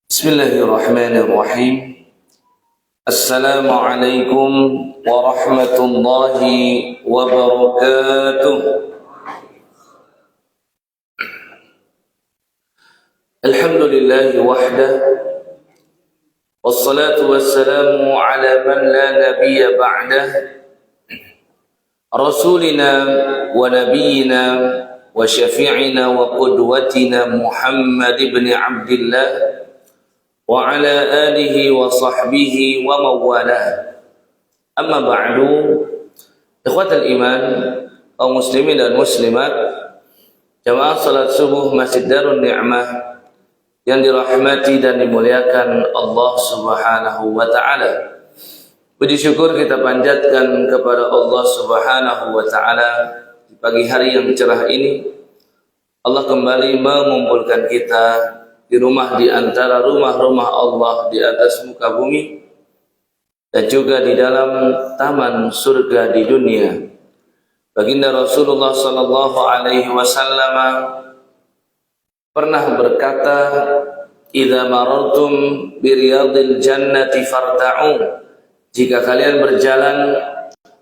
Bismillahirrahmanirrahim. Assalamualaikum warahmatullahi wabarakatuh. Alhamdulillahi wahdah, wassalatu wassalamu ala man la nabiyya ba'dah, rasulina wa nabiyyina wa syafi'ina wa qudwatina Muhammad ibn Abdillah wa ala alihi wa sahbihi wa mawalah. Amma ba'du, ikhwatal iman, kaum muslimin dan muslimat, jamaah salat subuh Masjid Darun Ni'mah yang dirahmati dan dimuliakan Allah Subhanahu wa taala. Puji syukur kita panjatkan kepada Allah Subhanahu wa taala di pagi hari yang cerah ini. Allah kembali mengumpulkan kita di rumah di antara rumah-rumah Allah di atas muka bumi, dan juga di dalam taman surga di dunia. Baginda Rasulullah sallallahu alaihi wasallam pernah berkata, "Idza marartum bi riyadil jannati farta'u." Jika kalian berjalan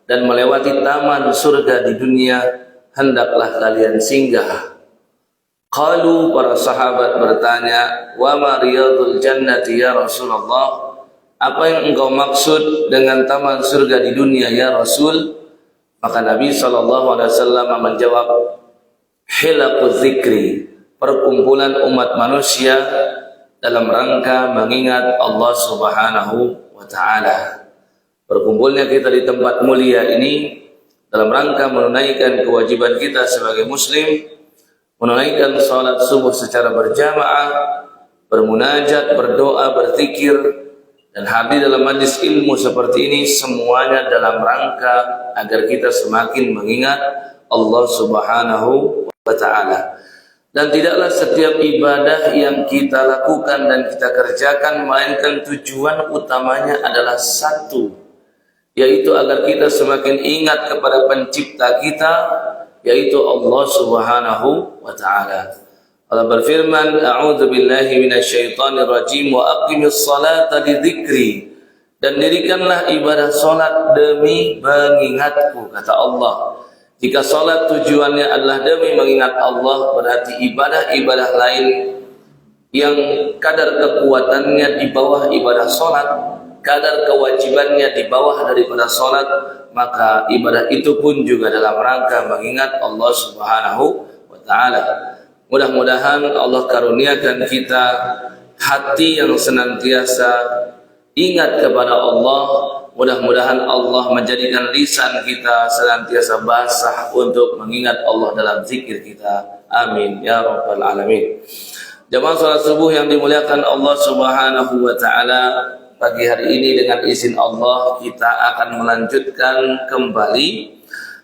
dan melewati taman surga di dunia, hendaklah kalian singgah. Qalu, para sahabat bertanya, "Wa ma riyadul jannati ya Rasulullah?" Apa yang engkau maksud dengan taman surga di dunia ya Rasul? Maka Nabi SAW menjawab, "Hilaquz zikri," perkumpulan umat manusia dalam rangka mengingat Allah Subhanahu wa taala. Berkumpulnya kita di tempat mulia ini dalam rangka menunaikan kewajiban kita sebagai muslim, menunaikan salat subuh secara berjamaah, bermunajat, berdoa, berzikir, dan hadir dalam majlis ilmu seperti ini, semuanya dalam rangka agar kita semakin mengingat Allah Subhanahu wa taala. Dan tidaklah setiap ibadah yang kita lakukan dan kita kerjakan melainkan tujuan utamanya adalah satu, yaitu agar kita semakin ingat kepada pencipta kita, yaitu Allah Subhanahu wa taala. Allah berfirman, "A'udzu billahi minasyaitonir rajim wa aqimis salata lidzikri." Dan dirikanlah ibadah salat demi mengingatku, kata Allah. Jika salat tujuannya adalah demi mengingat Allah, berarti ibadah-ibadah lain yang kadar kekuatannya di bawah ibadah salat, kadar kewajibannya di bawah daripada salat, maka ibadah itu pun juga dalam rangka mengingat Allah Subhanahu wa taala. Mudah-mudahan Allah karuniakan kita hati yang senantiasa ingat kepada Allah. Mudah-mudahan Allah menjadikan lisan kita senantiasa basah untuk mengingat Allah dalam zikir kita. Amin ya rabbal alamin. Jamaah salat subuh yang dimuliakan Allah Subhanahu wa taala, pagi hari ini dengan izin Allah kita akan melanjutkan kembali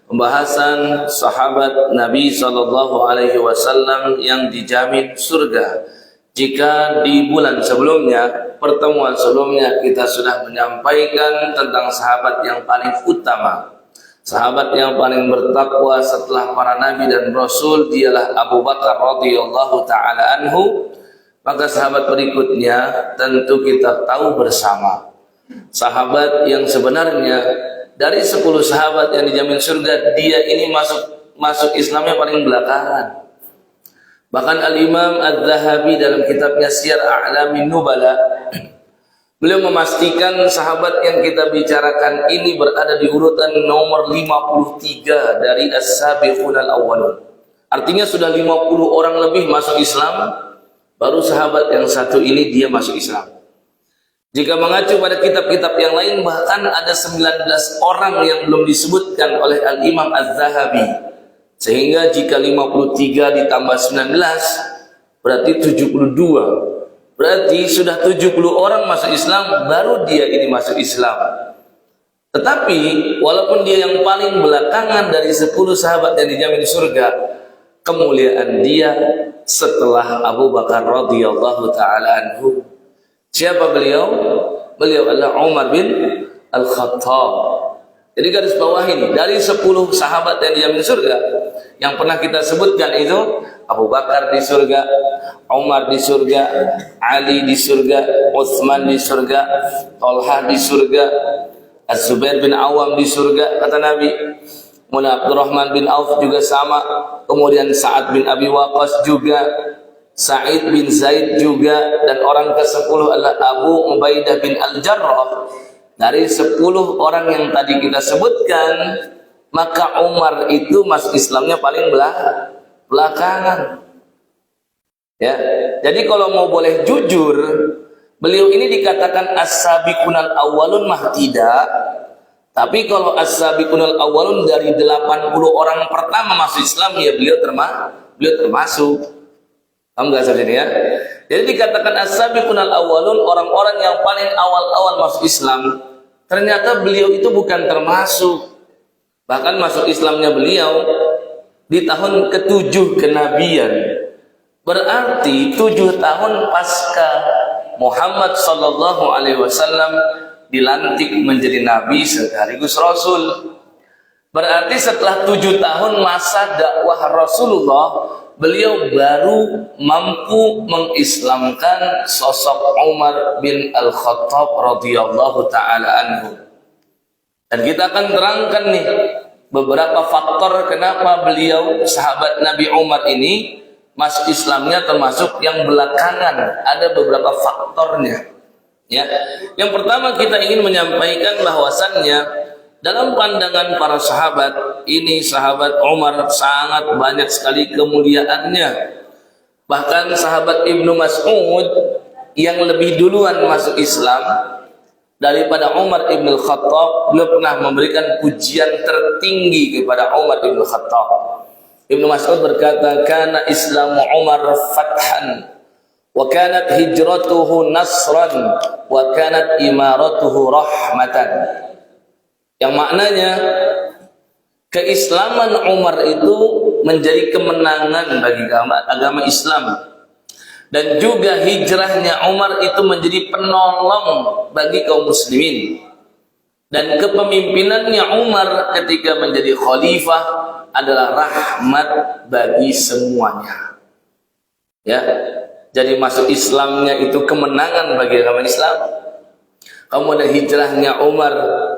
pembahasan sahabat Nabi sallallahu alaihi wasallam yang dijamin surga. Jika di bulan sebelumnya, pertemuan sebelumnya, kita sudah menyampaikan tentang sahabat yang paling utama, sahabat yang paling bertakwa setelah para nabi dan rasul, dialah Abu Bakar radhiyallahu taala anhu. Maka sahabat berikutnya tentu kita tahu bersama, sahabat yang sebenarnya dari 10 sahabat yang dijamin surga, dia ini masuk Islamnya paling belakangan. Bahkan Al-Imam Adz-Dzahabi dalam kitabnya Syiar A'lamin Nubala, beliau memastikan sahabat yang kita bicarakan ini berada di urutan nomor 53 dari As-Sabiqunal Awwalun. Artinya sudah 50 orang lebih masuk Islam, baru sahabat yang satu ini dia masuk Islam. Jika mengacu pada kitab-kitab yang lain, bahkan ada 19 orang yang belum disebutkan oleh Al-Imam Az-Zahabi. Sehingga jika 53 ditambah 19 berarti 72. Berarti sudah 70 orang masuk Islam, baru dia ini masuk Islam. Tetapi walaupun dia yang paling belakangan dari 10 sahabat yang dijamin surga, kemuliaan dia setelah Abu Bakar radhiyallahu taala anhu. Siapa beliau? Beliau adalah Umar bin Al-Khattab. Jadi garis bawah ini, dari 10 sahabat yang dijamin surga, Yang pernah kita sebutkan itu Abu Bakar di surga, Umar di surga, Ali di surga, Utsman di surga, Thalhah di surga, Az-Zubair bin Awam di surga kata Nabi. Mulai Abdurrahman bin Auf juga sama, kemudian Sa'ad bin Abi Waqqas juga, Sa'id bin Zaid juga, dan orang ke-10 adalah Abu Ubaidah bin Al-Jarrah. Dari 10 orang yang tadi kita sebutkan, maka Umar itu masuk Islamnya paling belakangan. Ya, jadi kalau mau boleh jujur, beliau ini dikatakan as-sabiqunal awwalun mah tidak. Tapi kalau as-sabiqunal awwalun dari 80 orang pertama masuk Islam, ya beliau termasuk. Kamu nggak sadar ya? Jadi dikatakan as-sabiqunal awwalun, orang-orang yang paling awal-awal masuk Islam. Ternyata beliau itu bukan termasuk. Bahkan masuk Islamnya beliau di tahun ke-7 kenabian. Berarti 7 tahun pasca Muhammad sallallahu alaihi wasallam dilantik menjadi nabi sekaligus rasul. Berarti setelah 7 tahun masa dakwah Rasulullah, beliau baru mampu mengislamkan sosok Umar bin Al-Khattab radhiyallahu taala anhu. Dan kita akan terangkan nih beberapa faktor kenapa beliau sahabat Nabi Umar ini masuk Islamnya termasuk yang belakangan. Ada beberapa faktornya. Ya, yang pertama kita ingin menyampaikan bahwasannya dalam pandangan para sahabat ini, sahabat Umar sangat banyak sekali kemuliaannya. Bahkan sahabat Ibnu Mas'ud yang lebih duluan masuk Islam daripada Umar ibn Khattab, beliau pernah memberikan pujian tertinggi kepada Umar ibn Khattab. Ibnu Mas'ud berkata, "Kana Islamu Umar fathan, wa kanat hijratuhu nasran, wa kanat imaratuhu rahmatan." Yang maknanya keislaman Umar itu menjadi kemenangan bagi agama Islam, dan juga hijrahnya Umar itu menjadi penolong bagi kaum muslimin, dan kepemimpinannya Umar ketika menjadi khalifah adalah rahmat bagi semuanya. Ya, jadi masuk Islamnya itu kemenangan bagi agama Islam. Kemudian hijrahnya Umar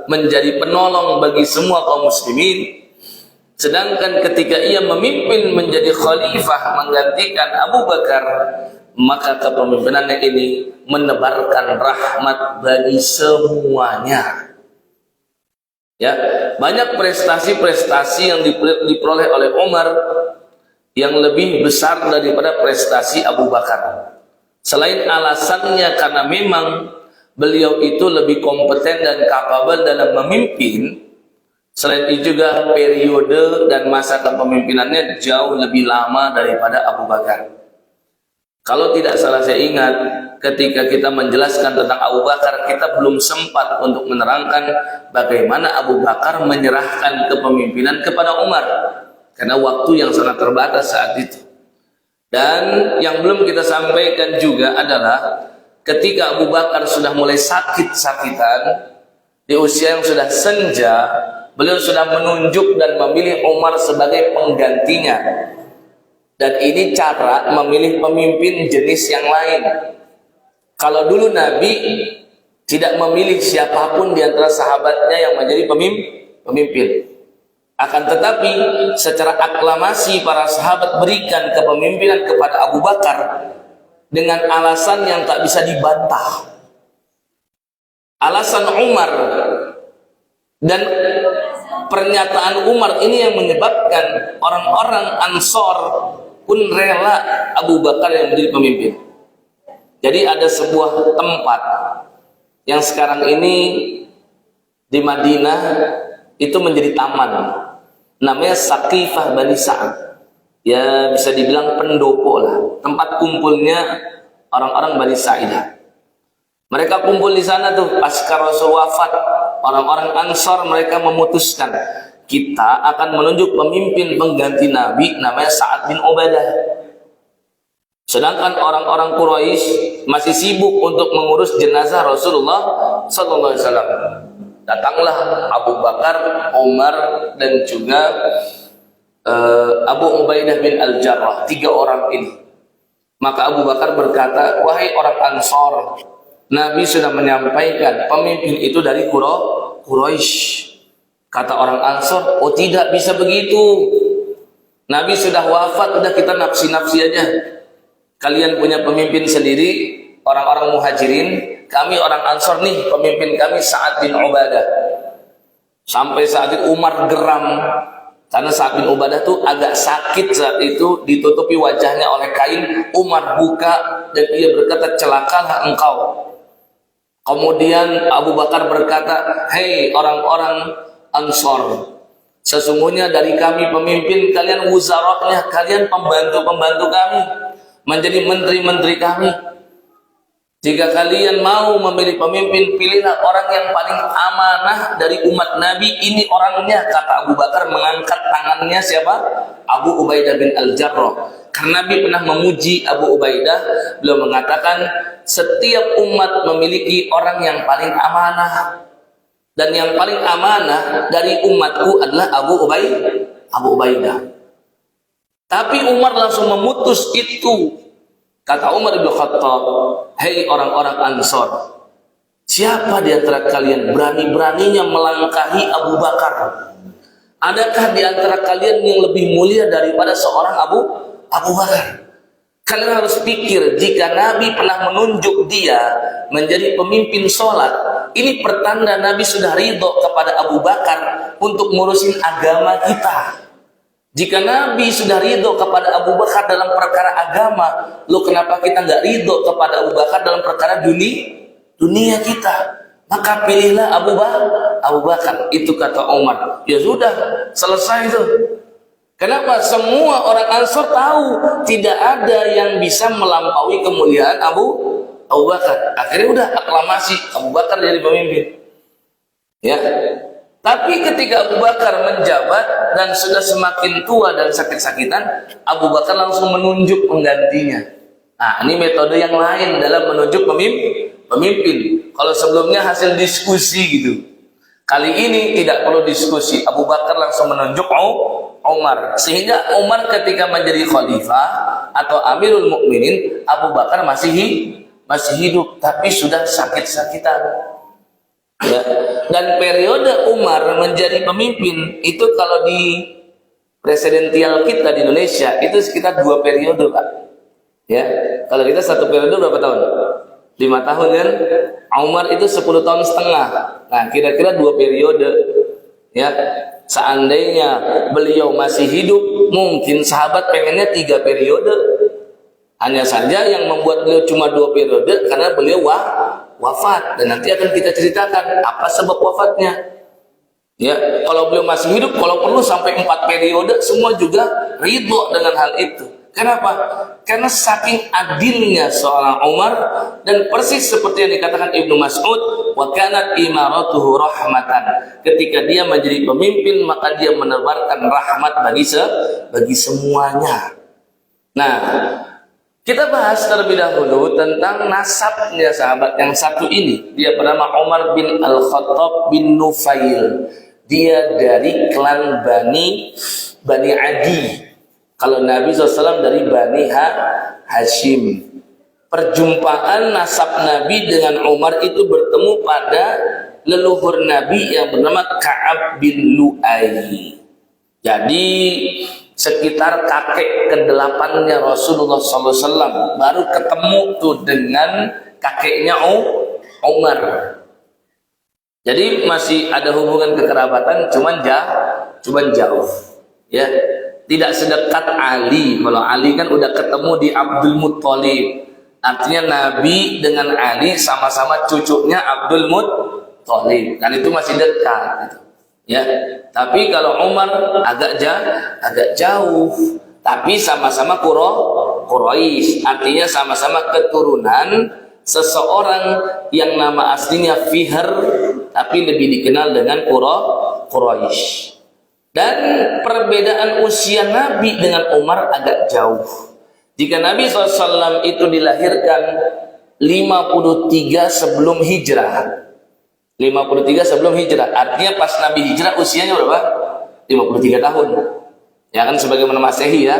menjadi penolong bagi semua kaum muslimin. Sedangkan ketika ia memimpin menjadi khalifah menggantikan Abu Bakar, maka kepemimpinannya ini menebarkan rahmat bagi semuanya. Ya, banyak prestasi-prestasi yang diperoleh oleh Umar yang lebih besar daripada prestasi Abu Bakar. Selain alasannya karena memang beliau itu lebih kompeten dan kapabel dalam memimpin, selain itu juga periode dan masa kepemimpinannya jauh lebih lama daripada Abu Bakar. Kalau tidak salah saya ingat, ketika kita menjelaskan tentang Abu Bakar, kita belum sempat untuk menerangkan bagaimana Abu Bakar menyerahkan kepemimpinan kepada Umar, karena waktu yang sangat terbatas saat itu. Dan yang belum kita sampaikan juga adalah ketika Abu Bakar sudah mulai sakit-sakitan, di usia yang sudah senja, beliau sudah menunjuk dan memilih Umar sebagai penggantinya. Dan ini cara memilih pemimpin jenis yang lain. Kalau dulu Nabi tidak memilih siapapun di antara sahabatnya yang menjadi pemimpin. Akan tetapi secara aklamasi para sahabat berikan kepemimpinan kepada Abu Bakar dengan alasan yang tak bisa dibantah. Alasan Umar dan pernyataan Umar ini yang menyebabkan orang-orang Ansor pun rela Abu Bakar yang menjadi pemimpin. Jadi ada sebuah tempat yang sekarang ini di Madinah itu menjadi taman, namanya Saqifah Bani Sa'ad. Ya bisa dibilang pendopo lah, tempat kumpulnya orang-orang Bani Sa'idah. Mereka kumpul di sana tuh pasca Rasul wafat. Orang-orang Ansar mereka memutuskan, kita akan menunjuk pemimpin pengganti Nabi namanya Sa'ad bin Ubadah. Sedangkan orang-orang Quraisy masih sibuk untuk mengurus jenazah Rasulullah sallallahu alaihi wasallam. Datanglah Abu Bakar, Umar dan juga Abu Ubaidah bin Al-Jarrah, 3 orang ini. Maka Abu Bakar berkata, wahai orang Ansor, Nabi sudah menyampaikan pemimpin itu dari Quraisy. Kata orang Ansor, oh tidak bisa begitu. Nabi sudah wafat, udah kita nafsi-nafsi aja. Kalian punya pemimpin sendiri, orang-orang Muhajirin. Kami orang Ansor nih, pemimpin kami Sa'ad bin Ubadah. Sampai saat itu Umar geram. Karena Sa'ad bin Ubadah tuh agak sakit saat itu, ditutupi wajahnya oleh kain. Umar buka dan ia berkata, celakalah engkau. Kemudian Abu Bakar berkata, hei orang-orang Ansor, sesungguhnya dari kami pemimpin, kalian wuzaroknya, kalian pembantu-pembantu kami, menjadi menteri-menteri kami. Jika kalian mau memilih pemimpin, pilihlah orang yang paling amanah dari umat Nabi. Ini orangnya, kata Abu Bakar, mengangkat tangannya siapa? Abu Ubaidah bin Al-Jarrah. Karena Nabi pernah memuji Abu Ubaidah, beliau mengatakan setiap umat memiliki orang yang paling amanah, dan yang paling amanah dari umatku adalah Abu Ubaidah. Tapi Umar langsung memutus itu. Kata Umar bin Khattab, hei orang-orang Ansor, siapa di antara kalian berani-beraninya melangkahi Abu Bakar? Adakah di antara kalian yang lebih mulia daripada seorang Abu Bakar? Kalian harus pikir, jika Nabi pernah menunjuk dia menjadi pemimpin sholat, ini pertanda Nabi sudah ridho kepada Abu Bakar untuk ngurusin agama kita. Jika Nabi sudah ridho kepada Abu Bakar dalam perkara agama, lo kenapa kita nggak ridho kepada Abu Bakar dalam perkara dunia kita? Maka pilihlah Abu Bakar. Itu kata Umar. Ya sudah, selesai itu. Kenapa? Semua orang Ansor tahu tidak ada yang bisa melampaui kemuliaan Abu Bakar. Akhirnya udah aklamasi, Abu Bakar jadi pemimpin. Ya. Tapi ketika Abu Bakar menjabat dan sudah semakin tua dan sakit-sakitan, Abu Bakar langsung menunjuk penggantinya. Nah, ini metode yang lain dalam menunjuk pemimpin. Kalau sebelumnya hasil diskusi gitu, kali ini tidak perlu diskusi. Abu Bakar langsung menunjuk Umar. Sehingga Umar ketika menjadi khalifah atau Amirul Mukminin, Abu Bakar masih hidup, tapi sudah sakit-sakitan. Ya. Dan periode Umar menjadi pemimpin itu kalau di presidensial kita di Indonesia itu sekitar 2 periode, Pak. Ya, kalau kita 1 periode berapa tahun? 5 tahun kan? Umar itu 10 tahun setengah. Nah, kira-kira 2 periode. Ya, seandainya beliau masih hidup, mungkin sahabat pengennya 3 periode. Hanya saja yang membuat beliau cuma 2 periode karena beliau wafat, dan nanti akan kita ceritakan apa sebab wafatnya. Ya, kalau beliau masih hidup, kalau perlu sampai 4 periode, semua juga ridho dengan hal itu. Kenapa? Karena saking adilnya seorang Umar, dan persis seperti yang dikatakan Ibnu Mas'ud, wa kanat imaratuhu rahmatan. Ketika dia menjadi pemimpin, maka dia menebarkan rahmat bagi semuanya. Nah, kita bahas terlebih dahulu tentang nasabnya sahabat yang satu ini. Dia bernama Umar bin Al-Khattab bin Nufail. Dia dari klan Bani Adi. Kalau Nabi SAW dari Bani Hashim. Perjumpaan nasab Nabi dengan Umar itu bertemu pada leluhur Nabi yang bernama Ka'ab bin Lu'ay. Jadi sekitar kakek ke-8-nya Rasulullah SAW baru ketemu tuh dengan kakeknya Umar. Jadi masih ada hubungan kekerabatan, cuman jauh. Ya, tidak sedekat Ali. Kalau Ali kan udah ketemu di Abdul Muttalib. Artinya Nabi dengan Ali sama-sama cucunya Abdul Muttalib. Kan itu masih dekat gitu. Ya, tapi kalau Umar agak jauh, tapi sama-sama Quraisy, artinya sama-sama keturunan seseorang yang nama aslinya Fihr, tapi lebih dikenal dengan Quraisy. Dan perbedaan usia Nabi dengan Umar agak jauh. Jika Nabi SAW itu dilahirkan 53 sebelum hijrah, 53 sebelum hijrah. Artinya pas Nabi hijrah usianya berapa? 53 tahun. Ya kan sebagaimana Masehi ya,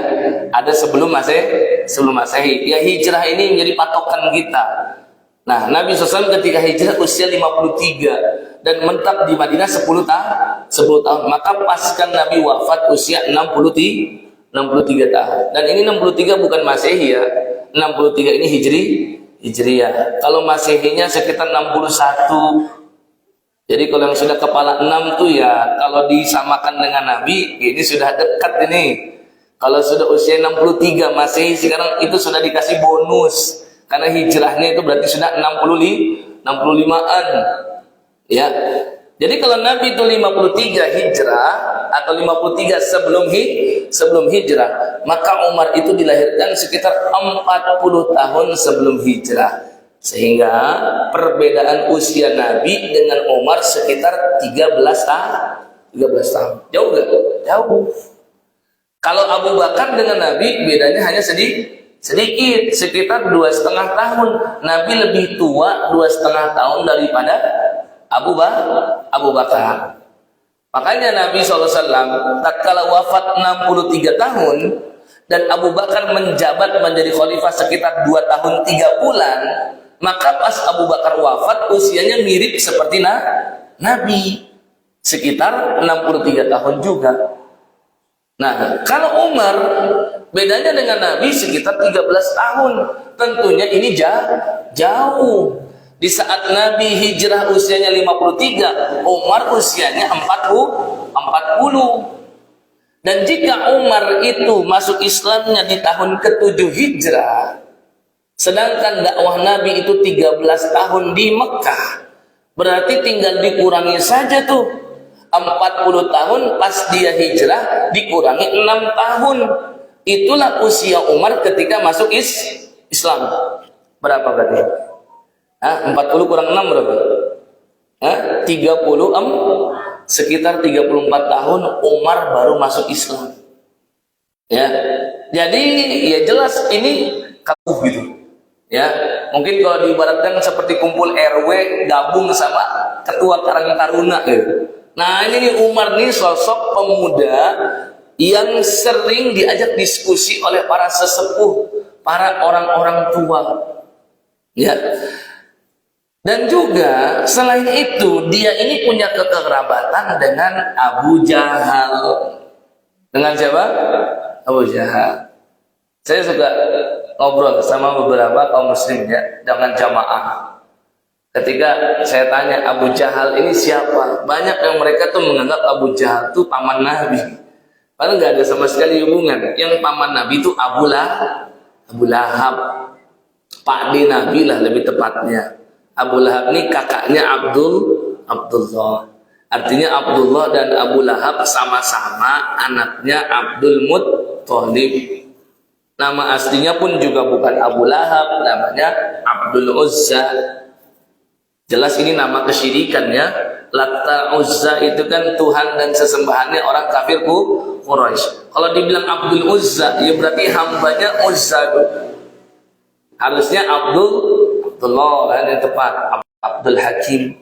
ada sebelum Masehi. Ya hijrah ini menjadi patokan kita. Nah, Nabi SAW ketika hijrah usia 53 dan menetap di Madinah 10 tahun. Maka pasca Nabi wafat usia 63 tahun. Dan ini 63 bukan Masehi ya. 63 ini Hijriyah. Kalau Masehinya sekitar 61. Jadi kalau yang sudah kepala 6 tuh ya, kalau disamakan dengan Nabi, ini sudah dekat ini. Kalau sudah usia 63 Masehi sekarang itu sudah dikasih bonus. Karena hijrahnya itu berarti sudah 65-an. Ya. Jadi kalau Nabi itu 53 hijrah atau 53 sebelum hijrah, maka Umar itu dilahirkan sekitar 40 tahun sebelum hijrah. Sehingga perbedaan usia Nabi dengan Umar sekitar 13 tahun. Jauh gak? Jauh. Kalau Abu Bakar dengan Nabi bedanya hanya sedikit, sekitar 2,5 tahun. Nabi lebih tua 2,5 tahun daripada Abu Bakar. Makanya Nabi SAW tatkala wafat 63 tahun dan Abu Bakar menjabat menjadi khalifah sekitar 2 tahun 3 bulan, maka pas Abu Bakar wafat usianya mirip seperti Nabi, sekitar 63 tahun juga. Nah, kalau Umar bedanya dengan Nabi sekitar 13 tahun. Tentunya ini jauh. Di saat Nabi hijrah usianya 53, Umar usianya 40. Dan jika Umar itu masuk Islamnya di tahun ke-7 hijrah, sedangkan dakwah Nabi itu 13 tahun di Mekah, berarti tinggal dikurangi saja tuh 40 tahun pas dia hijrah dikurangi 6 tahun. Itulah usia Umar ketika masuk Islam. Berapa berarti? 40 kurang 6 berapa? 30, sekitar 34 tahun Umar baru masuk Islam. Ya. Jadi ya jelas ini kakuh gitu. Ya, mungkin kalau diibaratkan seperti kumpul RW gabung sama ketua Karang Taruna gitu. Nah, ini nih Umar nih sosok pemuda yang sering diajak diskusi oleh para sesepuh, para orang-orang tua. Ya. Dan juga selain itu dia ini punya kekerabatan dengan Abu Jahal. Dengan siapa? Abu Jahal. Saya suka ngobrol sama beberapa kaum muslim ya, dengan jamaah. Ketika saya tanya Abu Jahal ini siapa, banyak yang mereka tuh menganggap Abu Jahal itu paman Nabi. Padahal nggak ada sama sekali hubungan. Yang paman Nabi itu Abu Lahab, pakde Nabi lah lebih tepatnya. Abu Lahab ini kakaknya Abdullah. Artinya Abdullah dan Abu Lahab sama-sama anaknya Abdul Muttalib. Nama aslinya pun juga bukan Abu Lahab, namanya Abdul Uzza. Jelas ini nama kesyirikan ya. Lata Uzza itu kan Tuhan dan sesembahannya orang kafir Quraisy. Kalau dibilang Abdul Uzza, ya berarti hambanya Uzza. Harusnya Abdullah kan yang tepat. Abdul Hakim,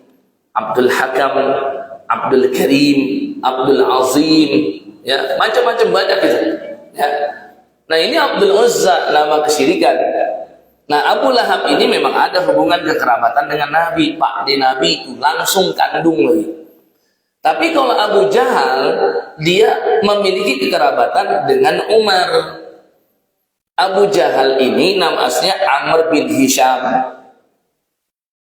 Abdul Hakam, Abdul Karim, Abdul Azim, ya macam-macam banyak itu. Ya. Nah ini Abdul Uzza, nama kesyirikan. Nah Abu Lahab ini memang ada hubungan kekerabatan dengan Nabi, pakde Nabi itu langsung kandung lagi. Tapi kalau Abu Jahal, dia memiliki kekerabatan dengan Umar. Abu Jahal ini nama aslinya Amr bin Hisham.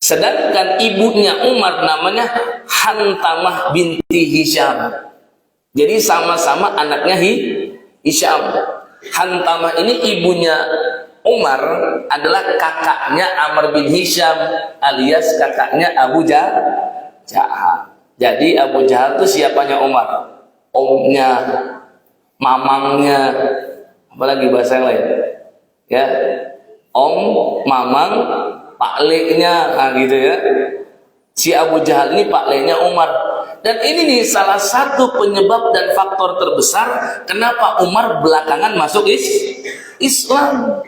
Sedangkan ibunya Umar namanya Hantamah binti Hisham. Jadi sama-sama anaknya Hisham. Hantamah ini ibunya Umar adalah kakaknya Amr bin Hisham alias kakaknya Abu Jahal. Jadi Abu Jahal itu siapanya Umar? Omnya, mamangnya, apalagi bahasa yang lain? Ya, om, mamang, pakleknya, nah gitu ya. Si Abu Jahal ini pakleknya Umar. Dan ini nih salah satu penyebab dan faktor terbesar kenapa Umar belakangan masuk Islam.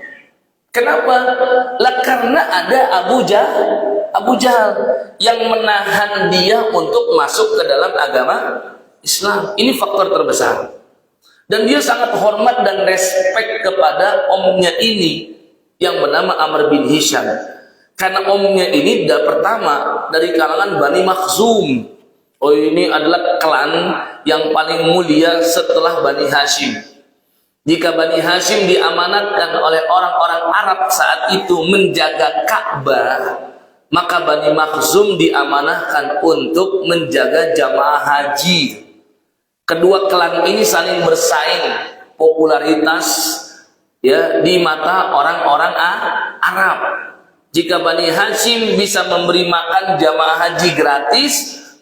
Kenapa? Lah karena ada Abu Jahal yang menahan dia untuk masuk ke dalam agama Islam. Ini faktor terbesar. Dan dia sangat hormat dan respek kepada omnya ini yang bernama Amr bin Hisham. Karena omnya ini pertama dari kalangan Bani Makhzum. Oh, ini adalah klan yang paling mulia setelah Bani Hashim. Jika Bani Hashim diamanatkan oleh orang-orang Arab saat itu menjaga Ka'bah, maka Bani Makhzum diamanahkan untuk menjaga jamaah haji. Kedua klan ini saling bersaing popularitas ya di mata orang-orang Arab. Jika Bani Hashim bisa memberi makan jamaah haji gratis,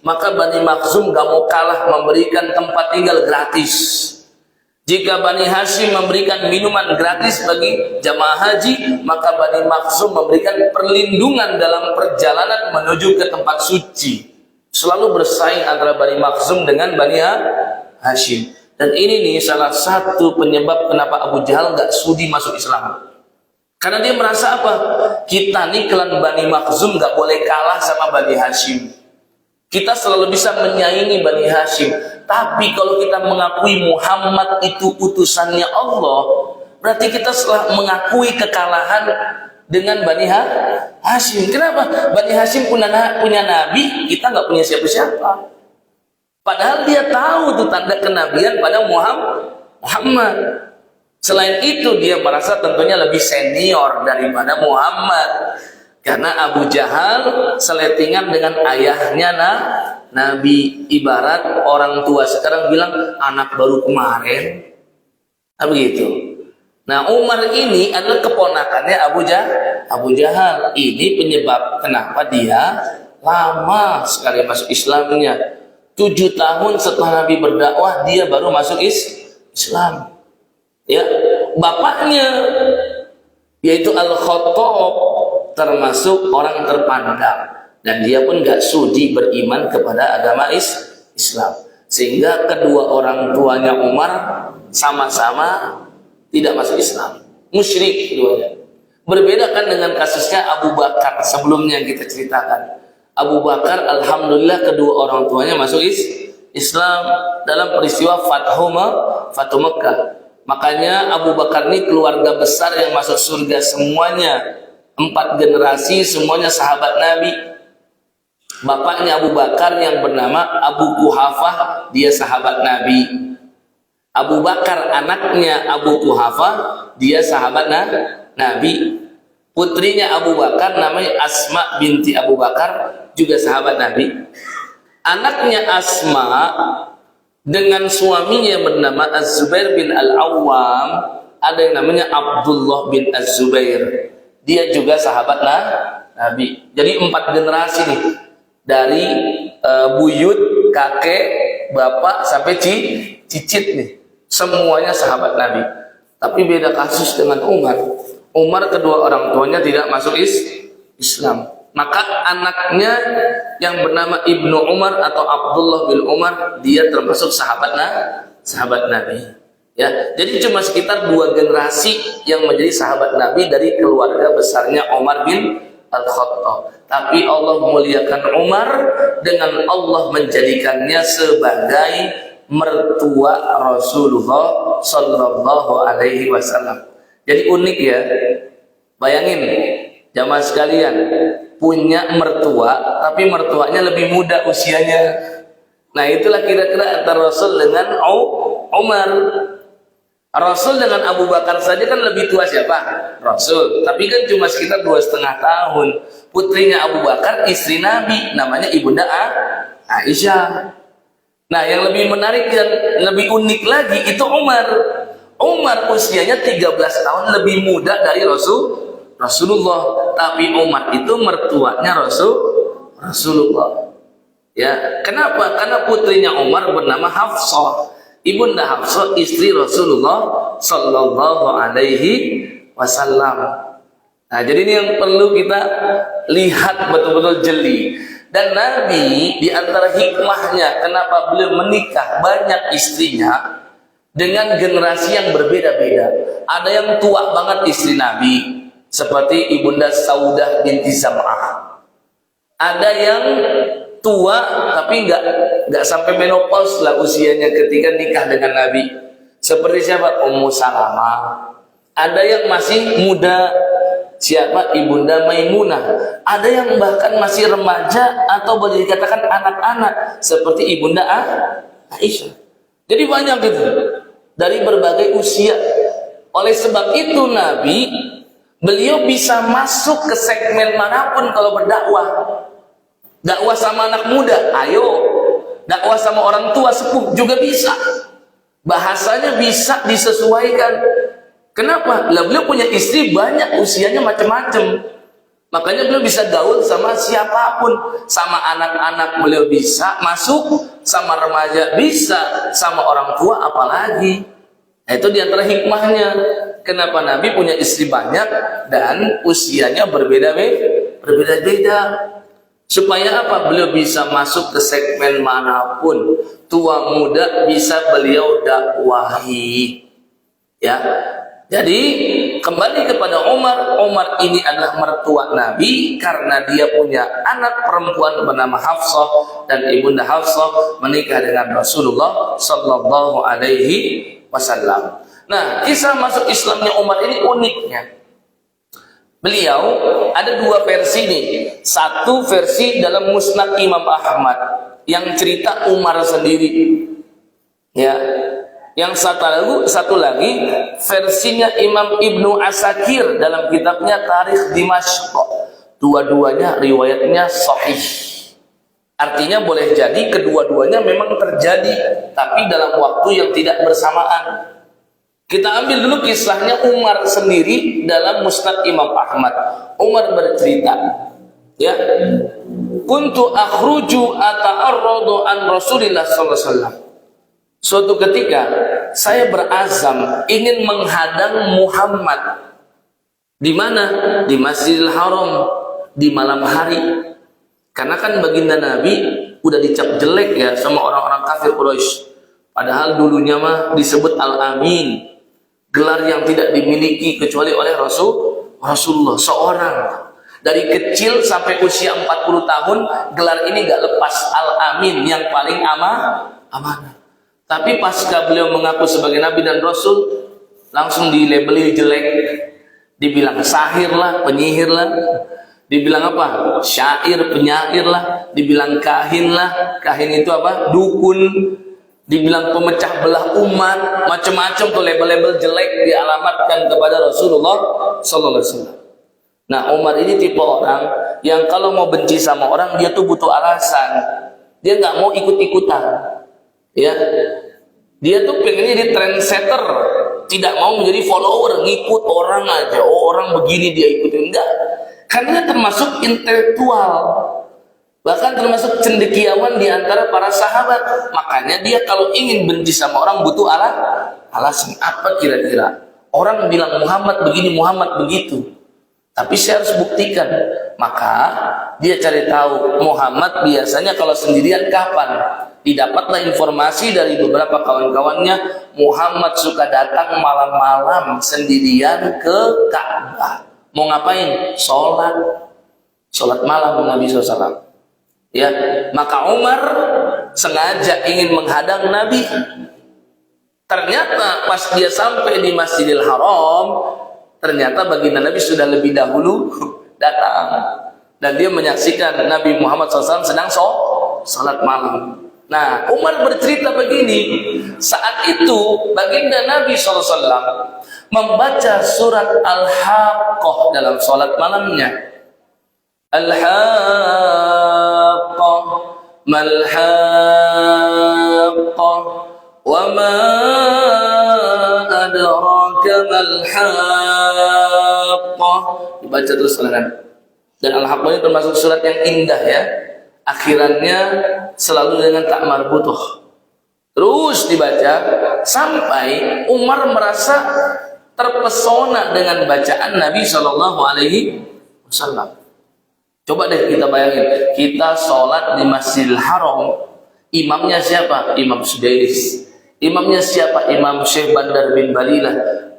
maka Bani Makhzum gak mau kalah memberikan tempat tinggal gratis. Jika Bani Hashim memberikan minuman gratis bagi jamaah haji, maka Bani Makhzum memberikan perlindungan dalam perjalanan menuju ke tempat suci. Selalu bersaing antara Bani Makhzum dengan Bani Hashim. Dan ini nih salah satu penyebab kenapa Abu Jahal gak sudi masuk Islam. Karena dia merasa apa? Kita nih klan Bani Makhzum gak boleh kalah sama Bani Hashim. Kita selalu bisa menyaingi Bani Hashim. Tapi kalau kita mengakui Muhammad itu utusannya Allah, berarti kita setelah mengakui kekalahan dengan Bani Hashim. Kenapa? Bani Hashim punya nabi, kita nggak punya siapa-siapa. Padahal dia tahu tuh tanda kenabian pada Muhammad. Selain itu dia merasa tentunya lebih senior daripada Muhammad. Karena Abu Jahal seletingan dengan ayahnya Nabi. Ibarat orang tua sekarang bilang anak baru kemarin. Nah, begitu. Nah, Umar ini adalah keponakannya Abu Jahal. Ini penyebab kenapa dia lama sekali masuk Islamnya. 7 tahun setelah Nabi berdakwah dia baru masuk Islam. Ya, bapaknya yaitu Al-Khattab termasuk orang terpandang dan dia pun gak sudi beriman kepada agama Islam. Sehingga kedua orang tuanya Umar sama-sama tidak masuk Islam, musyrik keduanya. Berbeda kan dengan kasusnya Abu Bakar sebelumnya yang kita ceritakan. Abu Bakar alhamdulillah kedua orang tuanya masuk Islam dalam peristiwa Fathu Mekah. Makanya Abu Bakar ini keluarga besar yang masuk surga semuanya. 4 generasi semuanya sahabat Nabi. Bapaknya Abu Bakar yang bernama Abu Quhafah, dia sahabat Nabi. Abu Bakar anaknya Abu Quhafah, dia sahabat Nabi. Putrinya Abu Bakar namanya Asma binti Abu Bakar, juga sahabat Nabi. Anaknya Asma dengan suaminya yang bernama Az-Zubair bin Al-Awwam, ada yang namanya Abdullah bin Az-Zubair. Dia juga sahabat Nabi. Jadi 4 generasi nih. Dari buyut, kakek, bapak sampai cicit nih. Semuanya sahabat Nabi. Tapi beda kasus dengan Umar. Umar kedua orang tuanya tidak masuk Islam. Maka anaknya yang bernama Ibnu Umar atau Abdullah bin Umar, dia termasuk sahabat Nabi. Ya, jadi cuma sekitar 2 generasi yang menjadi sahabat Nabi dari keluarga besarnya Umar bin Al-Khattab. Tapi Allah muliakan Umar dengan Allah menjadikannya sebagai mertua Rasulullah Sallallahu Alaihi Wasallam. Jadi unik ya. Bayangin jamaah sekalian, punya mertua tapi mertuanya lebih muda usianya. Nah, itulah kira-kira antara Rasul dengan Umar. Rasul dengan Abu Bakar saja kan lebih tua siapa? Rasul. Tapi kan cuma sekitar 2,5 tahun. Putrinya Abu Bakar istri Nabi, namanya Ibunda Aisyah. Nah, yang lebih menarik dan lebih unik lagi itu Umar. Umar usianya 13 tahun lebih muda dari Rasulullah. Tapi Umar itu mertuanya Rasulullah. Ya, kenapa? Karena putrinya Umar bernama Hafsah. Ibunda Hafsah istri Rasulullah Sallallahu Alaihi Wasallam. Nah, jadi ini yang perlu kita lihat betul-betul jeli. Dan Nabi di antara hikmahnya kenapa beliau menikah banyak istrinya dengan generasi yang berbeda-beda. Ada yang tua banget istri Nabi, seperti Ibunda Saudah binti Zam'ah. Ada yang tua tapi nggak sampai menopause lah usianya ketika nikah dengan Nabi, Seperti siapa? Ummu Salamah. Ada yang masih muda, siapa? Ibunda Maimunah. Ada yang bahkan masih remaja atau boleh dikatakan anak-anak, seperti Ibunda Aisyah. Jadi banyak gitu, dari berbagai usia. Oleh sebab itu Nabi, beliau bisa masuk ke segmen manapun kalau berdakwah. Dakwah sama anak muda, ayo. Dakwah sama orang tua sepuh juga bisa. Bahasanya bisa disesuaikan. Kenapa? Lah beliau punya istri banyak, usianya macam-macam. Makanya beliau bisa gaul sama siapapun. Sama anak-anak beliau bisa masuk, sama remaja bisa, sama orang tua apalagi. Nah, itu diantara hikmahnya. Kenapa Nabi punya istri banyak dan usianya berbeda-beda. Supaya apa? Beliau bisa masuk ke segmen manapun. Tua muda bisa beliau dakwahi. Ya. Jadi kembali kepada Umar. Umar ini adalah mertua Nabi karena dia punya anak perempuan bernama Hafsah, dan ibunda Hafsah menikah dengan Rasulullah sallallahu alaihi wasallam. Nah, kisah masuk Islamnya Umar ini uniknya. Beliau ada dua versi nih. Satu versi dalam Musnad Imam Ahmad yang cerita Umar sendiri. Ya. Yang satu lagi versinya Imam Ibnu Asakir dalam kitabnya Tarikh Dimashq. Dua-duanya riwayatnya sahih. Artinya boleh jadi kedua-duanya memang terjadi, tapi dalam waktu yang tidak bersamaan. Kita ambil dulu kisahnya Umar sendiri dalam Musnad Imam Ahmad. Umar bercerita, ya, kuntu akhruju ata'arradu an Rasulillah sallallahu alaihi wasallam. Suatu ketika saya berazam ingin menghadang Muhammad. Di mana? Di Masjidil Haram di malam hari. Karena kan baginda Nabi udah dicap jelek ya sama orang-orang kafir Quraisy. Padahal dulunya mah disebut Al-Amin. Gelar yang tidak dimiliki kecuali oleh Rasulullah seorang. Dari kecil sampai usia 40 tahun, gelar ini gak lepas Al-Amin, yang paling amanah. Tapi pasca beliau mengaku sebagai Nabi dan Rasul, langsung dilabeli jelek. Dibilang sahir lah, penyihir lah. Dibilang apa? Syair, penyair lah. Dibilang kahin lah. Kahin itu apa? Dukun. Dibilang pemecah belah umat, macam-macam tuh label-label jelek dialamatkan kepada Rasulullah sallallahu alaihi wasallam. Nah, Umar ini tipe orang yang kalau mau benci sama orang dia tuh butuh alasan. Dia nggak mau ikut-ikutan. Ya. Dia tuh pengennya jadi trendsetter, tidak mau menjadi follower, ngikut orang aja. Oh, orang begini dia ikutin, enggak. Karena termasuk intelektual. Bahkan termasuk cendekiawan di antara para sahabat. Makanya dia kalau ingin benci sama orang butuh alasan. Apa kira-kira? Orang bilang Muhammad begini, Muhammad begitu. Tapi saya harus buktikan. Maka dia cari tahu Muhammad biasanya kalau sendirian kapan. Didapatlah informasi dari beberapa kawan-kawannya, Muhammad suka datang malam-malam sendirian ke Ka'bah. Mau ngapain? Sholat malam Nabi SAW. Ya, maka Umar sengaja ingin menghadang Nabi. Ternyata pas dia sampai di Masjidil Haram, ternyata baginda Nabi sudah lebih dahulu datang, dan dia menyaksikan Nabi Muhammad SAW sedang sholat malam. Nah, Umar bercerita begini, saat itu baginda Nabi SAW membaca surat Al-Haqqah dalam sholat malamnya. Al-Haqqah mal-Haqqah wa ma adraka mal-Haqqah. Dibaca terus oleh Nabi. Dan Al-Haqqah ini termasuk surat yang indah ya. Akhirannya selalu dengan tak marbutuh. Terus dibaca sampai Umar merasa terpesona dengan bacaan Nabi Shallallahu Alaihi Wasallam. Coba deh kita bayangin, kita sholat di Masjidil Haram, imamnya siapa? Imam Sudais. Imamnya siapa? Imam Syekh Bandar bin Balilah.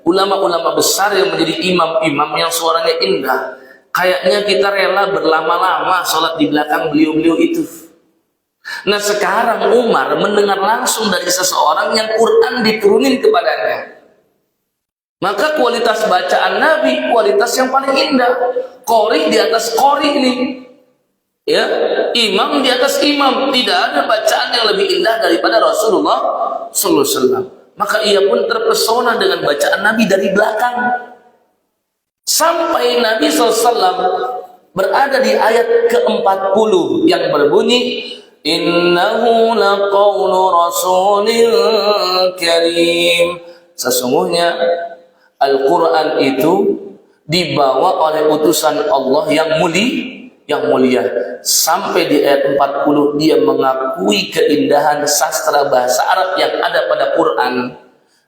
Ulama-ulama besar yang menjadi imam-imam yang suaranya indah. Kayaknya kita rela berlama-lama sholat di belakang beliau-beliau itu. Nah sekarang Umar mendengar langsung dari seseorang yang Quran diturunin kepadanya. Maka kualitas bacaan Nabi, kualitas yang paling indah. Qori di atas qori ini. Ya, imam di atas imam. Tidak ada bacaan yang lebih indah daripada Rasulullah sallallahu alaihi wasallam. Maka ia pun terpesona dengan bacaan Nabi dari belakang. Sampai Nabi SAW berada di ayat ke-40 yang berbunyi, Innahu laqawlu rasulin karim. Sesungguhnya Al-Quran itu dibawa oleh utusan Allah yang mulia. Sampai di ayat 40 dia mengakui keindahan sastra bahasa Arab yang ada pada Quran.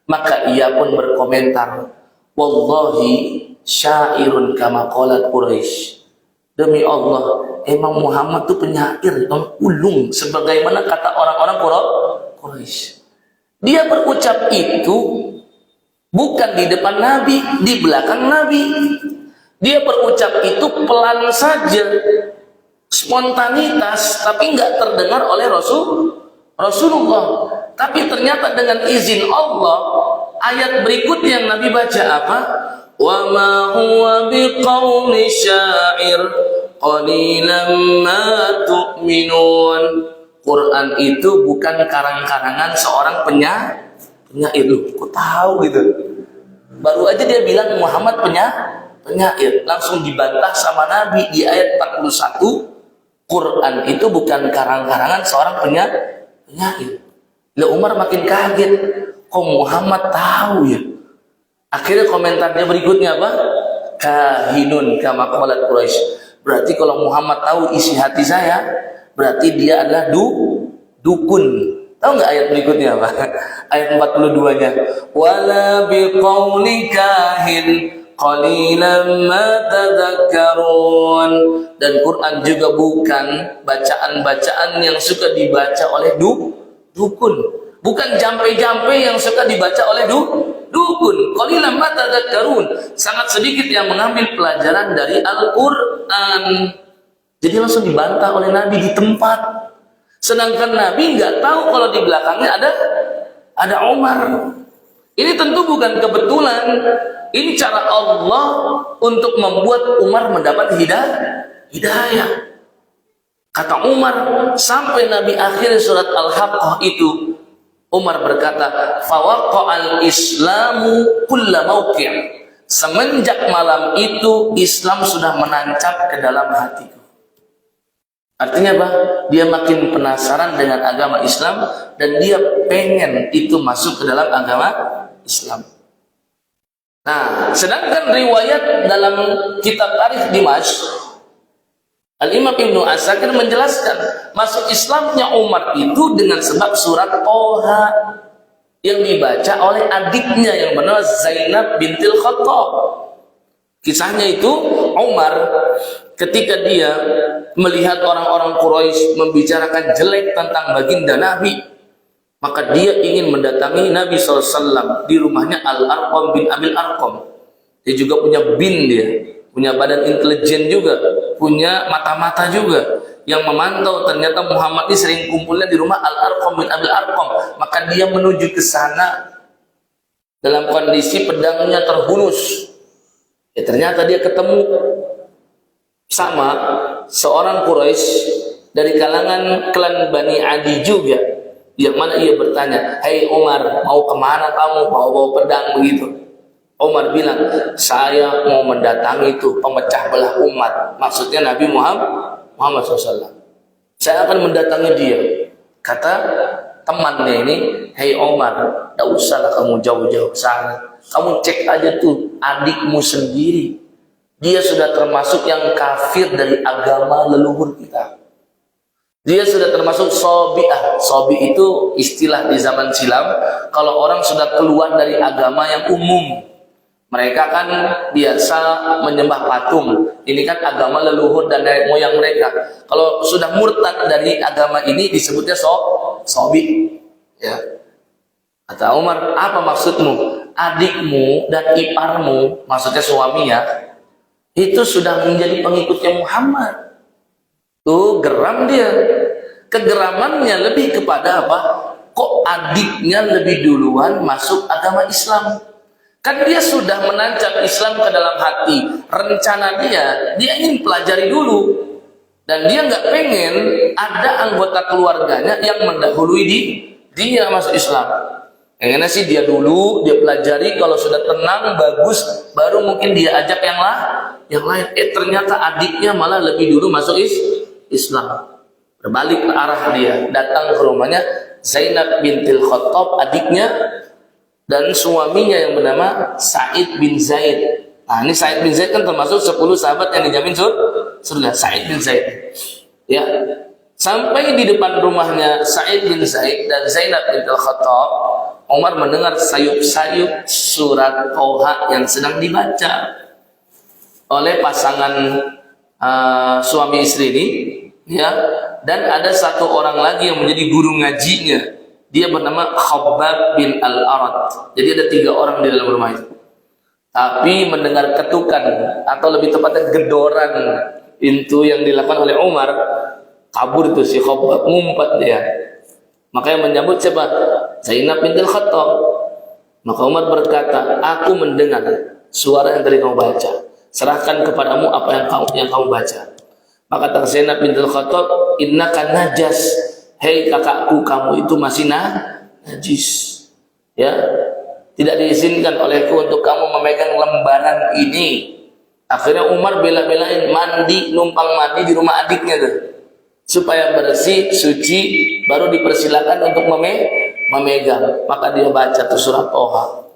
Maka ia pun berkomentar, Wallahi syairun kama qalat Quraisy. Demi Allah, emang Muhammad itu penyair, ulung sebagaimana kata orang-orang Quraisy. Dia berucap itu bukan di depan Nabi, di belakang Nabi. Dia berucap itu pelan saja, spontanitas, tapi nggak terdengar oleh Rasulullah. Tapi ternyata dengan izin Allah, ayat berikutnya yang Nabi baca apa? Wa ma huwa biqauli syair qalilan ma tu'minun. Quran itu bukan karang-karangan seorang penyair. Loh, kok tahu gitu? Baru aja dia bilang Muhammad penyair. Langsung dibantah sama Nabi di ayat 41. Quran itu bukan karang-karangan seorang penyair. Lah Umar makin kaget. Kok Muhammad tahu ya? Akhirnya komentarnya berikutnya apa? Kahinun kama qalat Quraisy. Berarti kalau Muhammad tahu isi hati saya, berarti dia adalah dukun. Tahu nggak ayat berikutnya apa? Ayat 42-nya. Wala biqauli kahin qalilan ma tadhakkarun. Dan Quran juga bukan bacaan-bacaan yang suka dibaca oleh dukun. Bukan jampe-jampe yang suka dibaca oleh dukun. Qalilan ma tadhakkarun. Sangat sedikit yang mengambil pelajaran dari Al-Quran. Jadi langsung dibantah oleh Nabi di tempat. Sedangkan Nabi nggak tahu kalau di belakangnya ada Umar. Ini tentu bukan kebetulan. Ini cara Allah untuk membuat Umar mendapat hidayah. Kata Umar, sampai Nabi akhir surat Al-Haqqah itu, Umar berkata, "Fawaqqa'al Islamu kulla mawqi'." Semenjak malam itu Islam sudah menancap ke dalam hatiku. Artinya apa? Dia makin penasaran dengan agama Islam dan dia pengen itu masuk ke dalam agama Islam. Nah, sedangkan riwayat dalam kitab Tarikh Dimashq, Al-Imam Ibnu Asakir menjelaskan masuk Islamnya Umar itu dengan sebab surat Toha yang dibaca oleh adiknya yang bernama Zainab bintil Khattab. Kisahnya itu Umar ketika dia melihat orang-orang Quraisy membicarakan jelek tentang baginda Nabi, maka dia ingin mendatangi Nabi SAW di rumahnya Al-Arqam bin Abil Arqam. Dia juga punya bin, dia punya badan intelijen juga, punya mata-mata juga yang memantau. Ternyata Muhammad ini sering kumpulnya di rumah Al-Arqam bin Abil Arqam. Maka dia menuju ke sana dalam kondisi pedangnya terhunus. Ya, ternyata dia ketemu sama seorang Quraisy dari kalangan klan Bani Adi juga, yang mana ia bertanya, "Hei Umar, mau kemana kamu? Bawa pedang begitu?" Umar bilang, "Saya mau mendatangi itu pemecah belah umat." Maksudnya Nabi Muhammad SAW. Saya akan mendatangi dia. Kata temannya ini, "Hei Umar, tidak usahlah kamu jauh-jauh sana. Kamu cek aja tuh adikmu sendiri. Dia sudah termasuk yang kafir dari agama leluhur kita. Dia sudah termasuk sobi'ah." Sobi itu istilah di zaman silam kalau orang sudah keluar dari agama yang umum. Mereka kan biasa menyembah patung. Ini kan agama leluhur dan nenek moyang mereka. Kalau sudah murtad dari agama ini disebutnya sobi. Ya. Kata Umar, "Apa maksudmu? Adikmu dan iparmu," maksudnya suaminya, "itu sudah menjadi pengikutnya Muhammad." Tuh geram dia. Kegeramannya lebih kepada apa? Kok adiknya lebih duluan masuk agama Islam? Kan dia sudah menancap Islam ke dalam hati. Rencana dia ingin pelajari dulu. Dan dia nggak pengen ada anggota keluarganya yang mendahului dia masuk Islam. Yang enak sih dia dulu, dia pelajari, kalau sudah tenang, bagus, baru mungkin dia ajak yang lain. Ternyata adiknya malah lebih dulu masuk Islam. Berbalik arah dia, datang ke rumahnya Zainab bintil Khattab, adiknya, dan suaminya yang bernama Sa'id bin Zaid. Nah, ini Sa'id bin Zaid kan termasuk 10 sahabat yang dijamin surga. Sa'id bin Zaid. Ya. Sampai di depan rumahnya Sa'id bin Zaid dan Zainab bintil Khattab, Umar mendengar sayup-sayup surat Toha yang sedang dibaca oleh pasangan suami istri ini, ya. Dan ada satu orang lagi yang menjadi guru ngajinya, dia bernama Khabbab bin Al-Arat. Jadi ada 3 orang di dalam rumah itu. Tapi mendengar ketukan, atau lebih tepatnya gedoran pintu yang dilakukan oleh Umar, kabur itu si Khabbab, ngumpet dia. Makanya menyambut siapa? Zainab bintul Khattab. Maka Umar berkata, aku mendengar suara yang tadi kamu baca. Serahkan kepadamu apa yang kamu baca. Maka kata Zainab bintul Khattab, innaka najas, hei kakakku, kamu itu masih najis. Ya, tidak diizinkan olehku untuk kamu memegang lembaran ini. Akhirnya Umar bela-belain numpang mandi di rumah adiknya tuh, supaya bersih, suci, baru dipersilakan untuk memegang. Maka dia baca tuh surat Toha.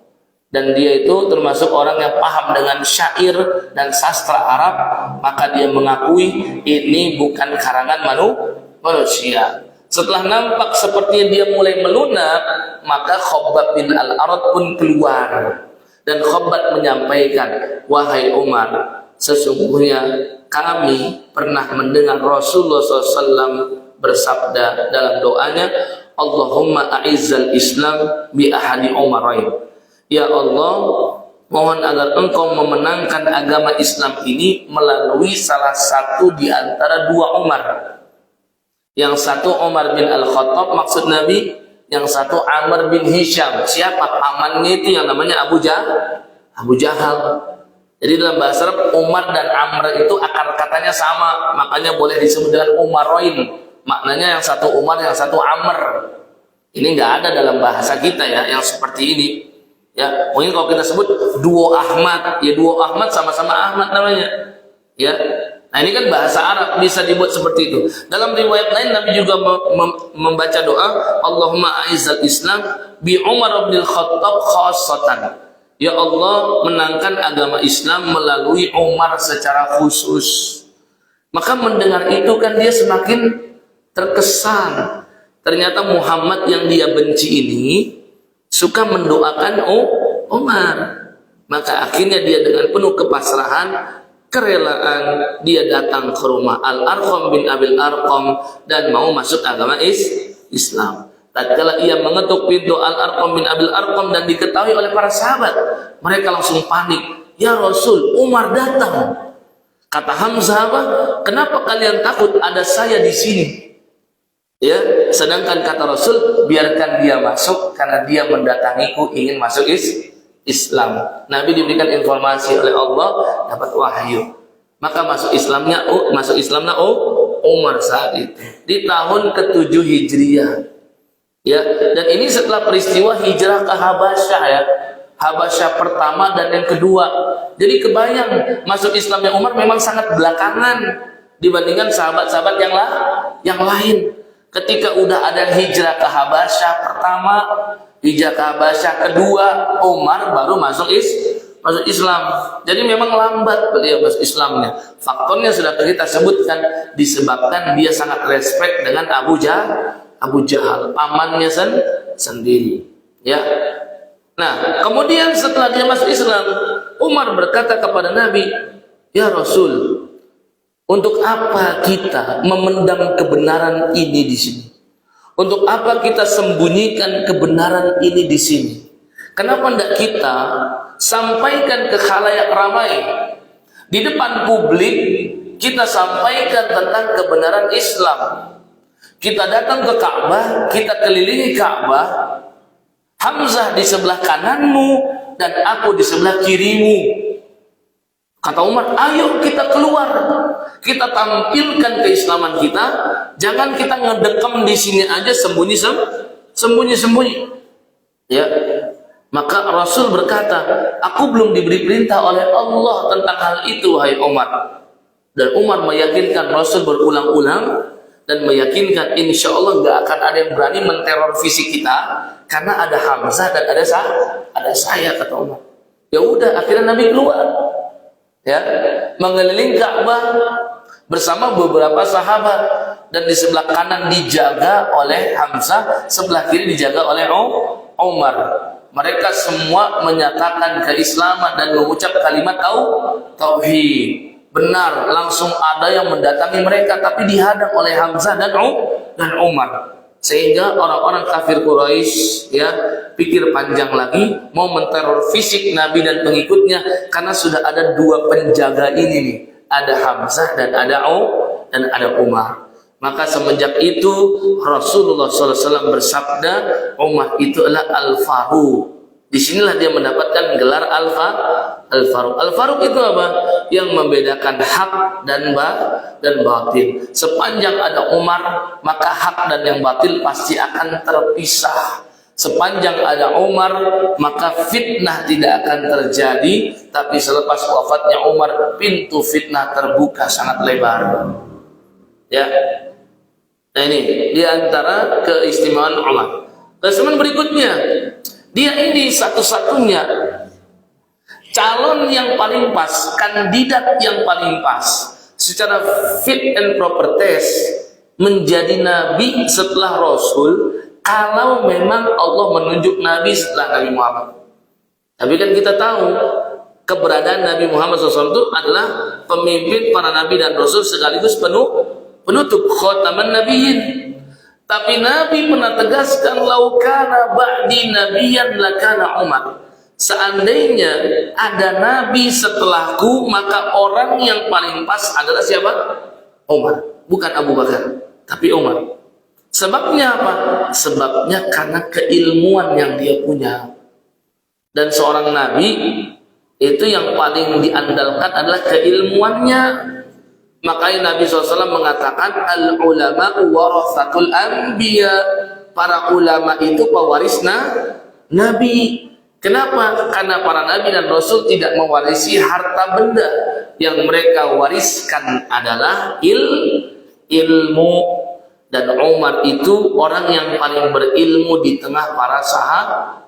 Dan dia itu termasuk orang yang paham dengan syair dan sastra Arab, maka dia mengakui ini bukan karangan manusia. Setelah nampak sepertinya dia mulai melunak, maka Khabbab bin Al-Arat pun keluar. Dan Khabbab menyampaikan, wahai Umar, sesungguhnya kami pernah mendengar Rasulullah SAW bersabda dalam doanya, Allahumma a'izzal Islam bi ahadi Umarain. Ya Allah, mohon agar engkau memenangkan agama Islam ini melalui salah satu di antara 2 Umar. Yang satu Umar bin Al-Khattab maksud Nabi, yang satu Amr bin Hisham. Siapa? Pamannya itu yang namanya Abu Jahal. Jadi dalam bahasa Arab Umar dan Amr itu akar katanya sama, makanya boleh disebut dengan Umaroin. Maknanya yang satu Umar, yang satu Amr. Ini nggak ada dalam bahasa kita ya, yang seperti ini. Ya, mungkin kalau kita sebut duo Ahmad, ya duo Ahmad sama-sama Ahmad namanya. Ya. Nah, ini kan bahasa Arab bisa dibuat seperti itu. Dalam riwayat lain Nabi juga membaca doa, Allahumma a'izzal Islam bi Umar bin Khattab khassatan. Ya Allah, menangkan agama Islam melalui Umar secara khusus. Maka mendengar itu kan dia semakin terkesan. Ternyata Muhammad yang dia benci ini suka mendoakan Umar. Maka akhirnya dia dengan penuh kepasrahan, kerelaan, dia datang ke rumah Al-Arqam bin Abil Arqam dan mau masuk agama Islam. Tatkala ia mengetuk pintu Al-Arqam bin Abil Arqam dan diketahui oleh para sahabat, mereka langsung panik. Ya Rasul, Umar datang. Kata Hamzah, apa? Kenapa kalian takut? Ada saya di sini. Ya, sedangkan kata Rasul, biarkan dia masuk karena dia mendatangiku ingin masuk Islam. Nabi diberikan informasi oleh Allah, dapat wahyu. Maka masuk Islamnya Umar saat itu di tahun ke-7 Hijriah. Ya, dan ini setelah peristiwa hijrah ke Habasyah ya. Habasyah pertama dan yang kedua. Jadi kebayang masuk Islamnya Umar memang sangat belakangan dibandingkan sahabat-sahabat yang lain. Ketika udah ada hijrah ke Habasyah pertama, hijrah ke Habasyah kedua, Umar baru masuk Islam. Jadi memang lambat beliau masuk Islamnya. Faktornya sudah kita sebutkan, disebabkan dia sangat respect dengan Abu Jahal, pamannya sendiri. Ya. Nah, kemudian setelah dia masuk Islam, Umar berkata kepada Nabi, ya Rasul, untuk apa kita memendam kebenaran ini di sini? Untuk apa kita sembunyikan kebenaran ini di sini? Kenapa tidak kita sampaikan ke khalayak ramai? Di depan publik kita sampaikan tentang kebenaran Islam. Kita datang ke Ka'bah, kita kelilingi Ka'bah, Hamzah di sebelah kananmu dan aku di sebelah kirimu. Kata Umar, ayo kita keluar, kita tampilkan keislaman kita, jangan kita ngedekam di sini aja sembunyi-sembunyi. Ya, maka Rasul berkata, aku belum diberi perintah oleh Allah tentang hal itu, wahai Umar. Dan Umar meyakinkan Rasul berulang-ulang dan meyakinkan insya Allah nggak akan ada yang berani menteror fisik kita karena ada Hamzah dan ada saya, kata Umar. Ya udah, akhirnya Nabi keluar, ya, mengelilingi Ka'bah bersama beberapa sahabat, dan di sebelah kanan dijaga oleh Hamzah, sebelah kiri dijaga oleh Umar. Mereka semua menyatakan keislaman dan mengucap kalimat tauhid. Benar, langsung ada yang mendatangi mereka, tapi dihadang oleh Hamzah dan Umar. Sehingga orang-orang kafir Quraisy, ya, pikir panjang lagi mau menteror fisik Nabi dan pengikutnya, karena sudah ada dua penjaga ini nih, ada Hamzah dan ada Umar. Maka semenjak itu Rasulullah SAW bersabda, Umar itu adalah Al-Faruq. Disinilah dia mendapatkan gelar Al-Faruq. Al-Faruq itu apa? Yang membedakan hak dan batil. Sepanjang ada Umar, maka hak dan yang batil pasti akan terpisah. Sepanjang ada Umar, maka fitnah tidak akan terjadi. Tapi selepas wafatnya Umar, pintu fitnah terbuka sangat lebar. Ya. Nah, ini di antara keistimewaan Umar. Keistimewaan berikutnya, dia ini satu-satunya calon yang paling pas, kandidat yang paling pas secara fit and proper test menjadi nabi setelah Rasul, kalau memang Allah menunjuk nabi setelah Nabi Muhammad. Tapi kan kita tahu keberadaan Nabi Muhammad SAW itu adalah pemimpin para nabi dan rasul sekaligus penutup khataman nabiyyin. Tapi Nabi pernah tegaskan, laukana ba'di nabiyan lakana Umar. Seandainya ada nabi setelahku, maka orang yang paling pas adalah siapa? Umar. Bukan Abu Bakar, tapi Umar. Sebabnya apa? Sebabnya karena keilmuan yang dia punya. Dan seorang nabi itu yang paling diandalkan adalah keilmuannya. Makanya Nabi SAW mengatakan al-ulama warathatul anbiya, para ulama itu pewaris nabi. Kenapa? Karena para nabi dan rasul tidak mewarisi harta benda, yang mereka wariskan adalah ilmu. Dan Umar itu orang yang paling berilmu di tengah para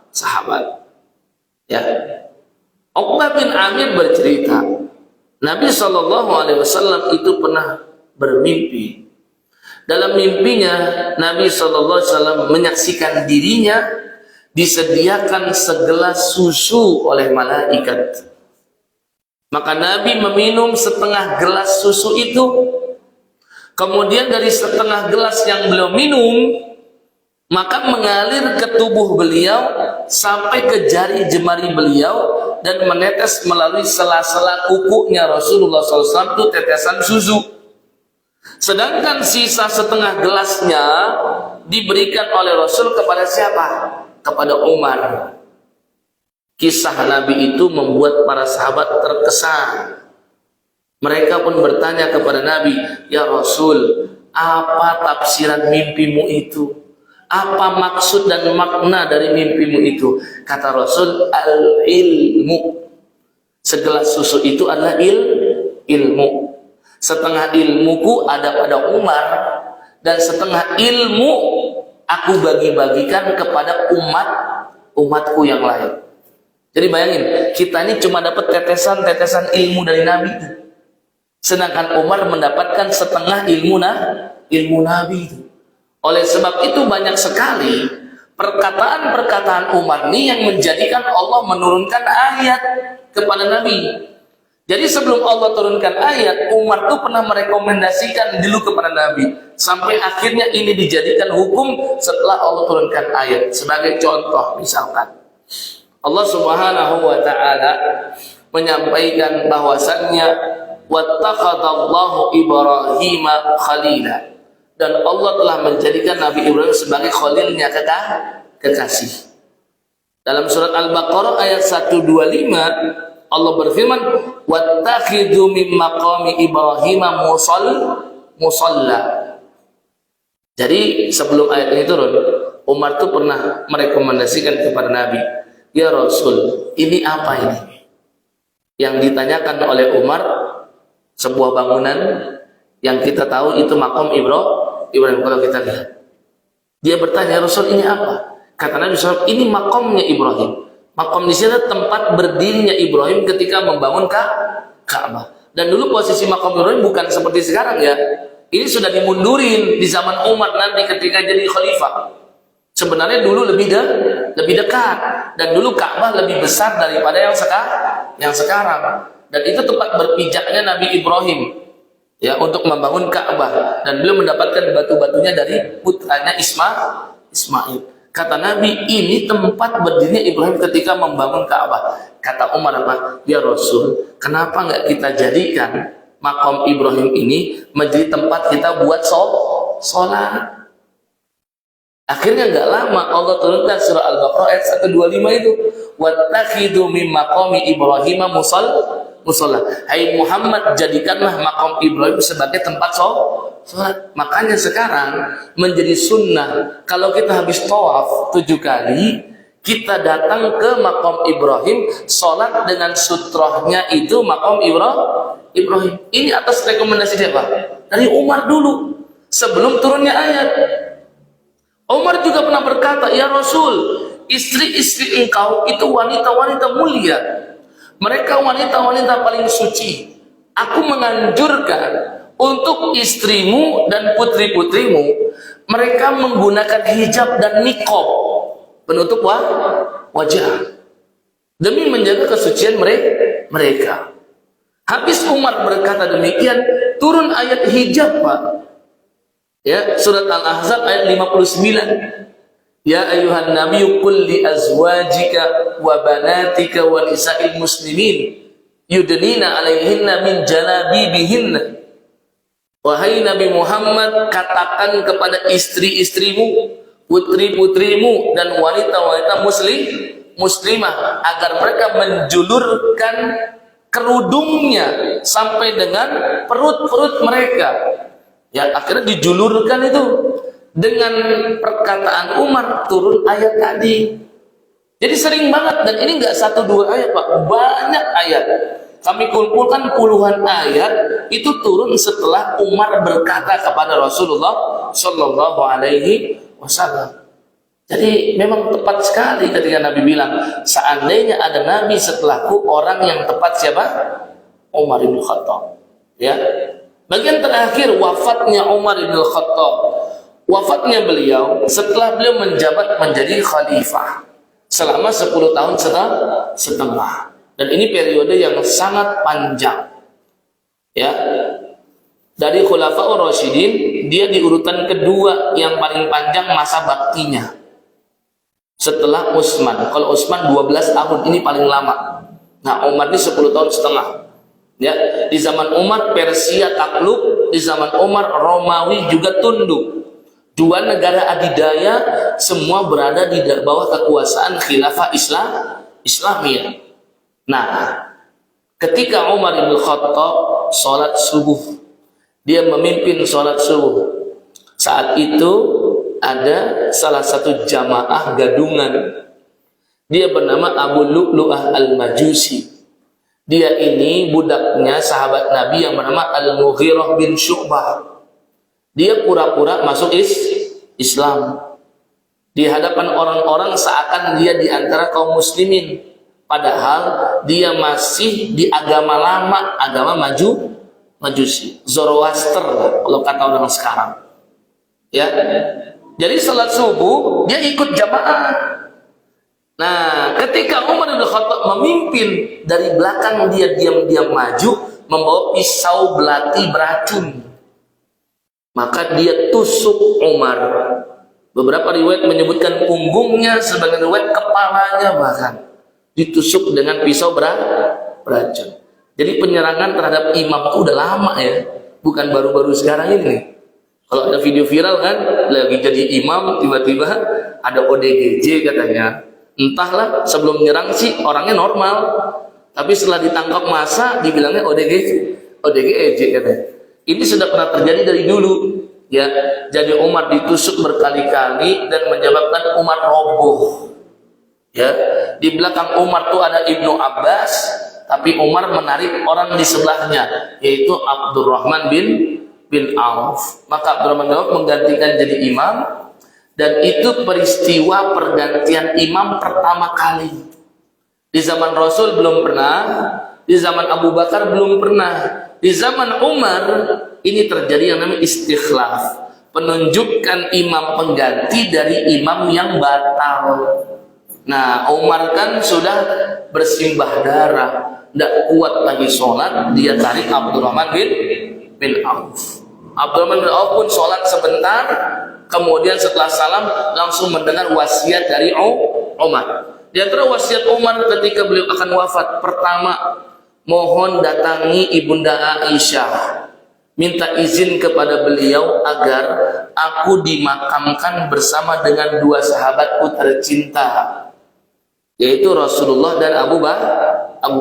sahabat. Ya. Uqbah bin Amir bercerita, Nabi SAW itu pernah bermimpi. Dalam mimpinya Nabi SAW menyaksikan dirinya disediakan segelas susu oleh malaikat. Maka Nabi meminum setengah gelas susu itu. Kemudian dari setengah gelas yang beliau minum, maka mengalir ke tubuh beliau sampai ke jari jemari beliau dan menetes melalui sela-sela kukunya Rasulullah SAW itu tetesan susu. Sedangkan sisa setengah gelasnya diberikan oleh Rasul kepada siapa? Kepada Umar. Kisah Nabi itu membuat para sahabat terkesan. Mereka pun bertanya kepada Nabi, ya Rasul, apa tafsiran mimpimu itu? Apa maksud dan makna dari mimpimu itu? Kata Rasul, al-ilmu. Segelas susu itu adalah ilmu. Setengah ilmuku ada pada Umar, dan setengah ilmu aku bagi-bagikan kepada umatku yang lain. Jadi bayangin, kita ini cuma dapat tetesan-tetesan ilmu dari Nabi. Sedangkan Umar mendapatkan setengah ilmu Nabi itu. Oleh sebab itu banyak sekali perkataan-perkataan Umar ini yang menjadikan Allah menurunkan ayat kepada Nabi. Jadi sebelum Allah turunkan ayat, Umar tuh pernah merekomendasikan dulu kepada Nabi. Sampai akhirnya ini dijadikan hukum setelah Allah turunkan ayat. Sebagai contoh misalkan, Allah Subhanahu wa ta'ala menyampaikan bahwasannya wattakhadallahu Ibrahim khalila. dan Allah telah menjadikan Nabi Ibrahim sebagai khalilnya kekasih. Dalam surat Al-Baqarah ayat 125 Allah berfirman, wattakhidhu min maqami Ibrahim musalla. Jadi sebelum ayat ini turun, Umar tuh pernah merekomendasikan kepada Nabi, ya Rasul, ini apa ini? Yang ditanyakan oleh Umar, sebuah bangunan yang kita tahu itu maqam Ibrahim. Kalau kita lihat, dia bertanya, Rasul, ini apa? Kata Nabi SAW, ini makomnya Ibrahim. Makom di sini tempat berdirinya Ibrahim ketika membangun Ka'bah. Dan dulu posisi makom Ibrahim bukan seperti sekarang ya. Ini sudah dimundurin di zaman Umar nanti ketika jadi khalifah. Sebenarnya dulu lebih dekat, dan dulu Ka'bah lebih besar daripada yang sekarang. Dan itu tempat berpijaknya Nabi Ibrahim ya untuk membangun Ka'bah, dan beliau mendapatkan batu-batunya dari putranya Ismail. Kata Nabi, ini tempat berdirinya Ibrahim ketika membangun Ka'bah. Kata Umar apa? Ya Rasul, kenapa nggak kita jadikan makom Ibrahim ini menjadi tempat kita buat sholat? Akhirnya nggak lama Allah turunkan surah Al-Baqarah ayat 125 itu, wattakhidhu min maqami Ibrahim musalla. Hai Muhammad, jadikanlah makom Ibrahim sebagai tempat sholat. Makanya sekarang menjadi sunnah, kalau kita habis tawaf 7 kali, kita datang ke makom Ibrahim, sholat dengan sutrohnya itu makom Ibrahim. Ini atas rekomendasi siapa? Dari Umar dulu, sebelum turunnya ayat. Umar juga pernah berkata, ya Rasul, istri-istri engkau itu wanita-wanita mulia, mereka wanita-wanita paling suci. Aku menganjurkan untuk istrimu dan putri-putrimu, mereka menggunakan hijab dan niqab, penutup wajah, demi menjaga kesucian mereka. Habis Umar berkata demikian, turun ayat hijab, Pak. Ya, surat Al-Ahzab ayat 59. Ya ayuhan nabiyyu qul li azwajika wa banatika wa nisa'il muslimin yudnina 'alaihinna min jalabibihinna. Wahai Nabi Muhammad, katakan kepada istri-istrimu, putri-putrimu, dan wanita-wanita muslimah agar mereka menjulurkan kerudungnya sampai dengan perut-perut mereka. Ya, akhirnya dijulurkan itu. Dengan perkataan Umar turun ayat tadi. Jadi sering banget, dan ini nggak 1-2 ayat, Pak, banyak ayat. Kami kumpulkan puluhan ayat itu turun setelah Umar berkata kepada Rasulullah Shallallahu Alaihi Wasallam. Jadi memang tepat sekali ketika Nabi bilang, seandainya ada Nabi setelahku, orang yang tepat siapa? Umar bin Khattab. Ya. Bagian terakhir wafatnya Umar bin Khattab. Wafatnya beliau setelah beliau menjabat menjadi khalifah selama 10 tahun setengah. Dan ini periode yang sangat panjang. Ya. Dari Khulafaur Rasyidin, dia di urutan kedua yang paling panjang masa baktinya. Setelah Utsman. Kalau Utsman 12 tahun, ini paling lama. Nah, Umar ini 10 tahun setengah. Ya, di zaman Umar Persia takluk, di zaman Umar Romawi juga tunduk. Dua negara adidaya semua berada di bawah kekuasaan khilafah Islamiyah. Nah, ketika Umar bin Khattab sholat subuh, dia memimpin sholat subuh. Saat itu ada salah satu jamaah gadungan. Dia bernama Abu Lu'lu'ah al-Majusi. Dia ini budaknya sahabat Nabi yang bernama Al-Mughirah bin Syu'bah. Dia pura-pura masuk Islam di hadapan orang-orang seakan dia di antara kaum muslimin, padahal dia masih di agama lama, agama Majusi, Zoroaster kalau kata orang sekarang. Ya. Jadi salat subuh dia ikut jamaah. Nah, ketika Umar bin Khattab memimpin, dari belakang dia diam-diam maju membawa pisau belati beracun. Maka dia tusuk Umar. Beberapa riwayat menyebutkan punggungnya, sebagian riwayat kepalanya bahkan ditusuk dengan pisau beracun. Jadi penyerangan terhadap imam itu udah lama ya, bukan baru-baru sekarang ini. Kalau ada video viral kan, lagi jadi imam tiba-tiba ada ODGJ katanya. Entahlah, sebelum nyerang sih orangnya normal, tapi setelah ditangkap massa dibilangnya ODGJ katanya. Ini sudah pernah terjadi dari dulu, ya. Jadi Umar ditusuk berkali-kali dan menyebabkan Umar roboh. Ya, di belakang Umar tuh ada Ibnu Abbas, tapi Umar menarik orang di sebelahnya, yaitu Abdurrahman bin Auf. Maka Abdurrahman bin Auf menggantikan jadi imam, dan itu peristiwa pergantian imam pertama kali. Di zaman Rasul belum pernah, di zaman Abu Bakar belum pernah, di zaman Umar ini terjadi yang namanya istikhlaf, penunjukan imam pengganti dari imam yang batal. Nah, Umar kan sudah bersimbah darah, tidak kuat lagi sholat, dia tarik Abdurrahman bin Auf. Abdurrahman bin Auf pun sholat sebentar, kemudian setelah salam langsung mendengar wasiat dari Umar. Di antara wasiat Umar ketika beliau akan wafat, pertama, mohon datangi Ibunda Aisyah, minta izin kepada beliau agar aku dimakamkan bersama dengan dua sahabatku tercinta, yaitu Rasulullah dan Abu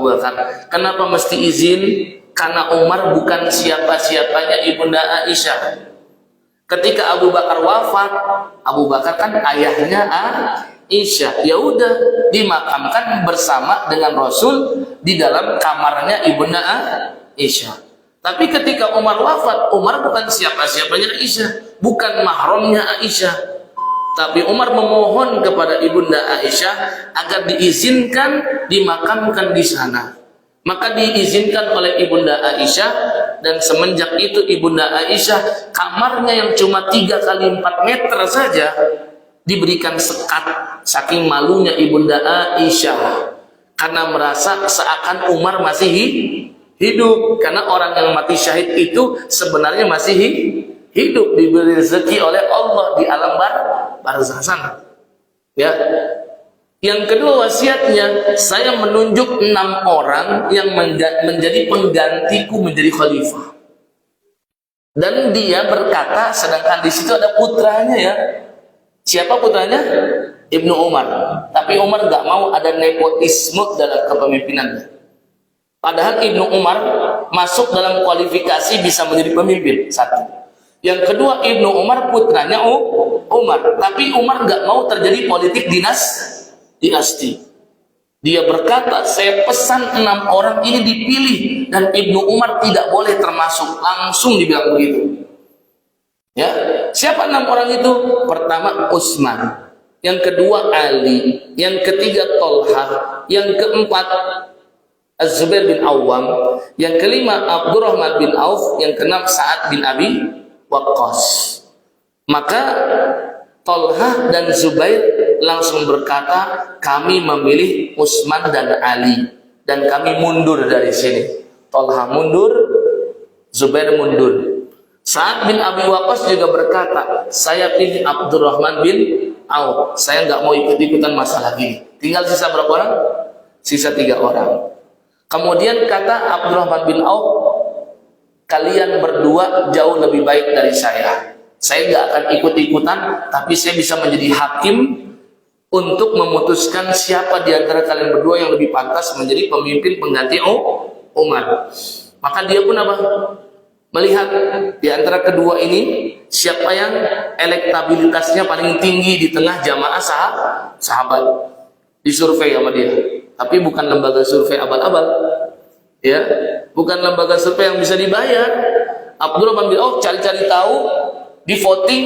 Bakar. Kenapa mesti izin? Karena Umar bukan siapa-siapanya Ibunda Aisyah. Ketika Abu Bakar wafat, Abu Bakar kan ayahnya Aisyah. Ya udah, dimakamkan bersama dengan Rasul di dalam kamarnya Ibunda Aisyah. Tapi ketika Umar wafat, Umar bukan siapa-siapanya Aisyah, bukan mahramnya Aisyah. Tapi Umar memohon kepada Ibunda Aisyah agar diizinkan dimakamkan di sana. Maka diizinkan oleh Ibunda Aisyah, dan semenjak itu Ibunda Aisyah kamarnya yang cuma 3 kali 4 meter saja diberikan sekat, saking malunya Ibunda Aisyah, karena merasa seakan Umar masih hidup, karena orang yang mati syahid itu sebenarnya masih hidup, diberi rezeki oleh Allah di alam barzakh sana. Ya. Yang kedua wasiatnya, saya menunjuk 6 orang yang menjadi penggantiku menjadi khalifah. Dan dia berkata, sedangkan di situ ada putranya ya. Siapa putranya? Ibnu Umar. Tapi Umar nggak mau ada nepotisme dalam kepemimpinannya. Padahal Ibnu Umar masuk dalam kualifikasi bisa menjadi pemimpin. Satu. Yang kedua, Ibnu Umar putranya Umar. Tapi Umar nggak mau terjadi politik dinasti. Dia berkata, saya pesan 6 orang ini dipilih, dan Ibnu Umar tidak boleh termasuk. Langsung dibilang begitu. Ya, siapa 6 orang itu? Pertama Utsman, yang kedua Ali, yang ketiga Tolha, yang keempat Az-Zubair bin Awam, yang kelima Abdurrahman bin Auf, yang keenam Sa'ad bin Abi Waqqas. Maka Tolha dan Zubair langsung berkata, kami memilih Utsman dan Ali, dan kami mundur dari sini. Tolha mundur, Zubair mundur. Sa'ad bin Abi Waqqas juga berkata, saya pilih Abdurrahman bin Auf, saya nggak mau ikut-ikutan masalah gini. Tinggal sisa berapa orang? Sisa 3 orang. Kemudian kata Abdurrahman bin Auf, kalian berdua jauh lebih baik dari saya. Saya nggak akan ikut-ikutan, tapi saya bisa menjadi hakim untuk memutuskan siapa di antara kalian berdua yang lebih pantas menjadi pemimpin pengganti Umar. Maka dia pun apa? Melihat di antara kedua ini siapa yang elektabilitasnya paling tinggi di tengah jamaah sahabat. Disurvei sama dia. Tapi bukan lembaga survei abal-abal. Ya, bukan lembaga survei yang bisa dibayar. Abdurrahman bin Auf cari-cari tahu, di voting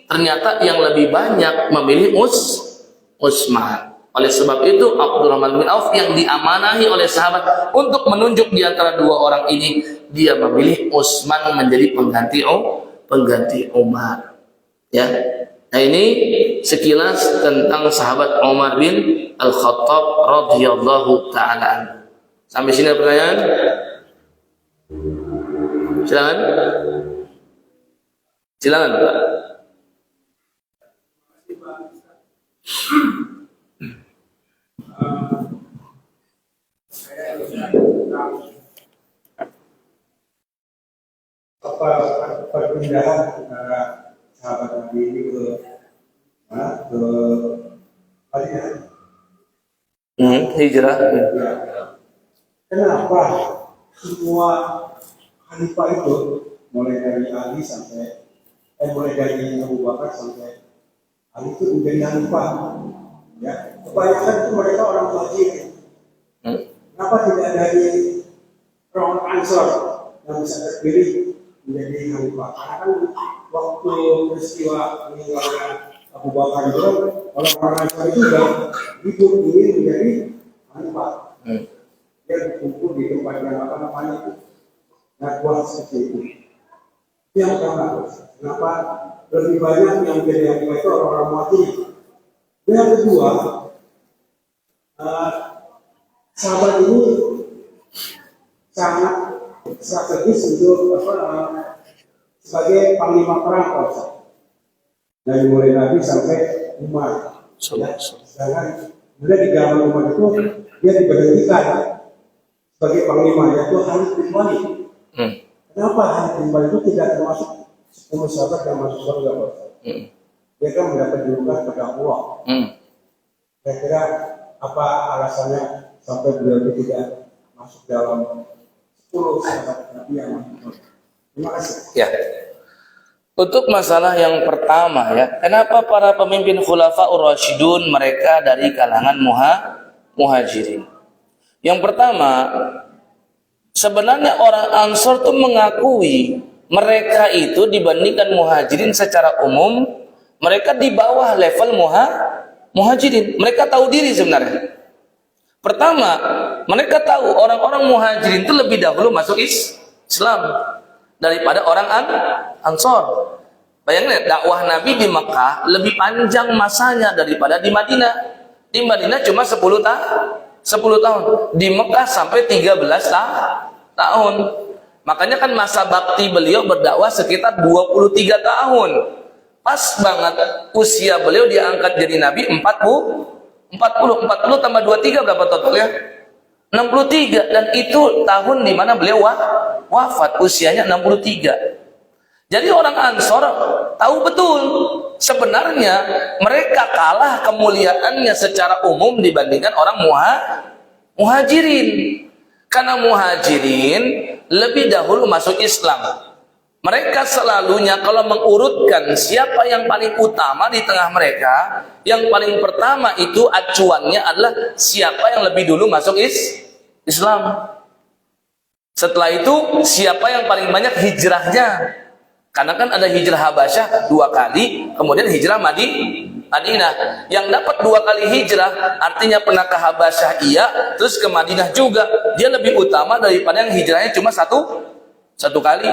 ternyata yang lebih banyak memilih Utsman. Oleh sebab itu Abdurrahman bin Auf yang diamanahi oleh sahabat untuk menunjuk di antara 2 orang ini, dia memilih Utsman menjadi pengganti Umar. Ya. Nah, ini sekilas tentang sahabat Umar bin Al-Khattab radhiyallahu taala. Sampai sini ada pertanyaan? Silakan. Silakan, Pak. Apa perpindahan antara sahabat Nabi ini ke Madinah. Hijrah. Ya. Kenapa semua khalifah itu mulai dari Ali sampai mulai dari Abu Bakar sampai Ali itu menjadi khalifah? Ya, kebanyakan itu mereka orang Muhajirin. Kenapa tidak dari orang Ansor yang bisa terpilih menjadi khalifah? Karena kan waktu peristiwa meninggalnya Abu Bakar itu orang-orang Ansor itu sudah hidup ingin menjadi khalifah. Dia berkumpul di tempat yang apa namanya itu Nadwah seperti itu. Itu yang pertama. Kenapa lebih banyak yang menjadi khalifah itu orang-orang Muhajirin? Yang kedua, sahabat ini sangat strategis untuk sebagai panglima perang kuasa dari mulai Nabi sampai Umar. Ya, sedangkan mulai di zaman Umar itu dia diberhentikan sebagai panglima, yaitu Khalid bin Walid. Kenapa Khalid bin Walid itu tidak termasuk 10 sahabat yang masuk surga? Dia kan mendapat julukan pedang Allah. Kira-kira apa alasannya sampai beliau itu tidak masuk dalam 10 sahabat Nabi yang masuk? Terima kasih. Ya. Untuk masalah yang pertama ya, kenapa para pemimpin Khulafaur Rasyidun mereka dari kalangan muhajirin? Yang pertama, sebenarnya orang Ansor itu mengakui mereka itu dibandingkan muhajirin secara umum, mereka di bawah level muhajirin. Mereka tahu diri sebenarnya. Pertama, mereka tahu orang-orang muhajirin itu lebih dahulu masuk Islam daripada orang Ansor. Bayangin, dakwah Nabi di Mekah lebih panjang masanya daripada di Madinah. Di Madinah cuma 10 tahun. Di Mekah sampai 13 tahun. Makanya kan masa bakti beliau berdakwah sekitar 23 tahun. Pas banget usia beliau diangkat jadi Nabi 40 tambah 23 berapa totalnya? 63. Dan itu tahun di mana beliau wafat, usianya 63. Jadi orang Ansor tahu betul sebenarnya mereka kalah kemuliaannya secara umum dibandingkan orang muhajirin. Karena muhajirin lebih dahulu masuk Islam. Mereka selalunya kalau mengurutkan siapa yang paling utama di tengah mereka, yang paling pertama itu acuannya adalah siapa yang lebih dulu masuk Islam. Setelah itu siapa yang paling banyak hijrahnya. Karena kan ada hijrah Habasyah 2 kali, kemudian hijrah Madinah. Yang dapat 2 kali hijrah artinya pernah ke Habasyah iya, terus ke Madinah juga. Dia lebih utama daripada yang hijrahnya cuma satu kali.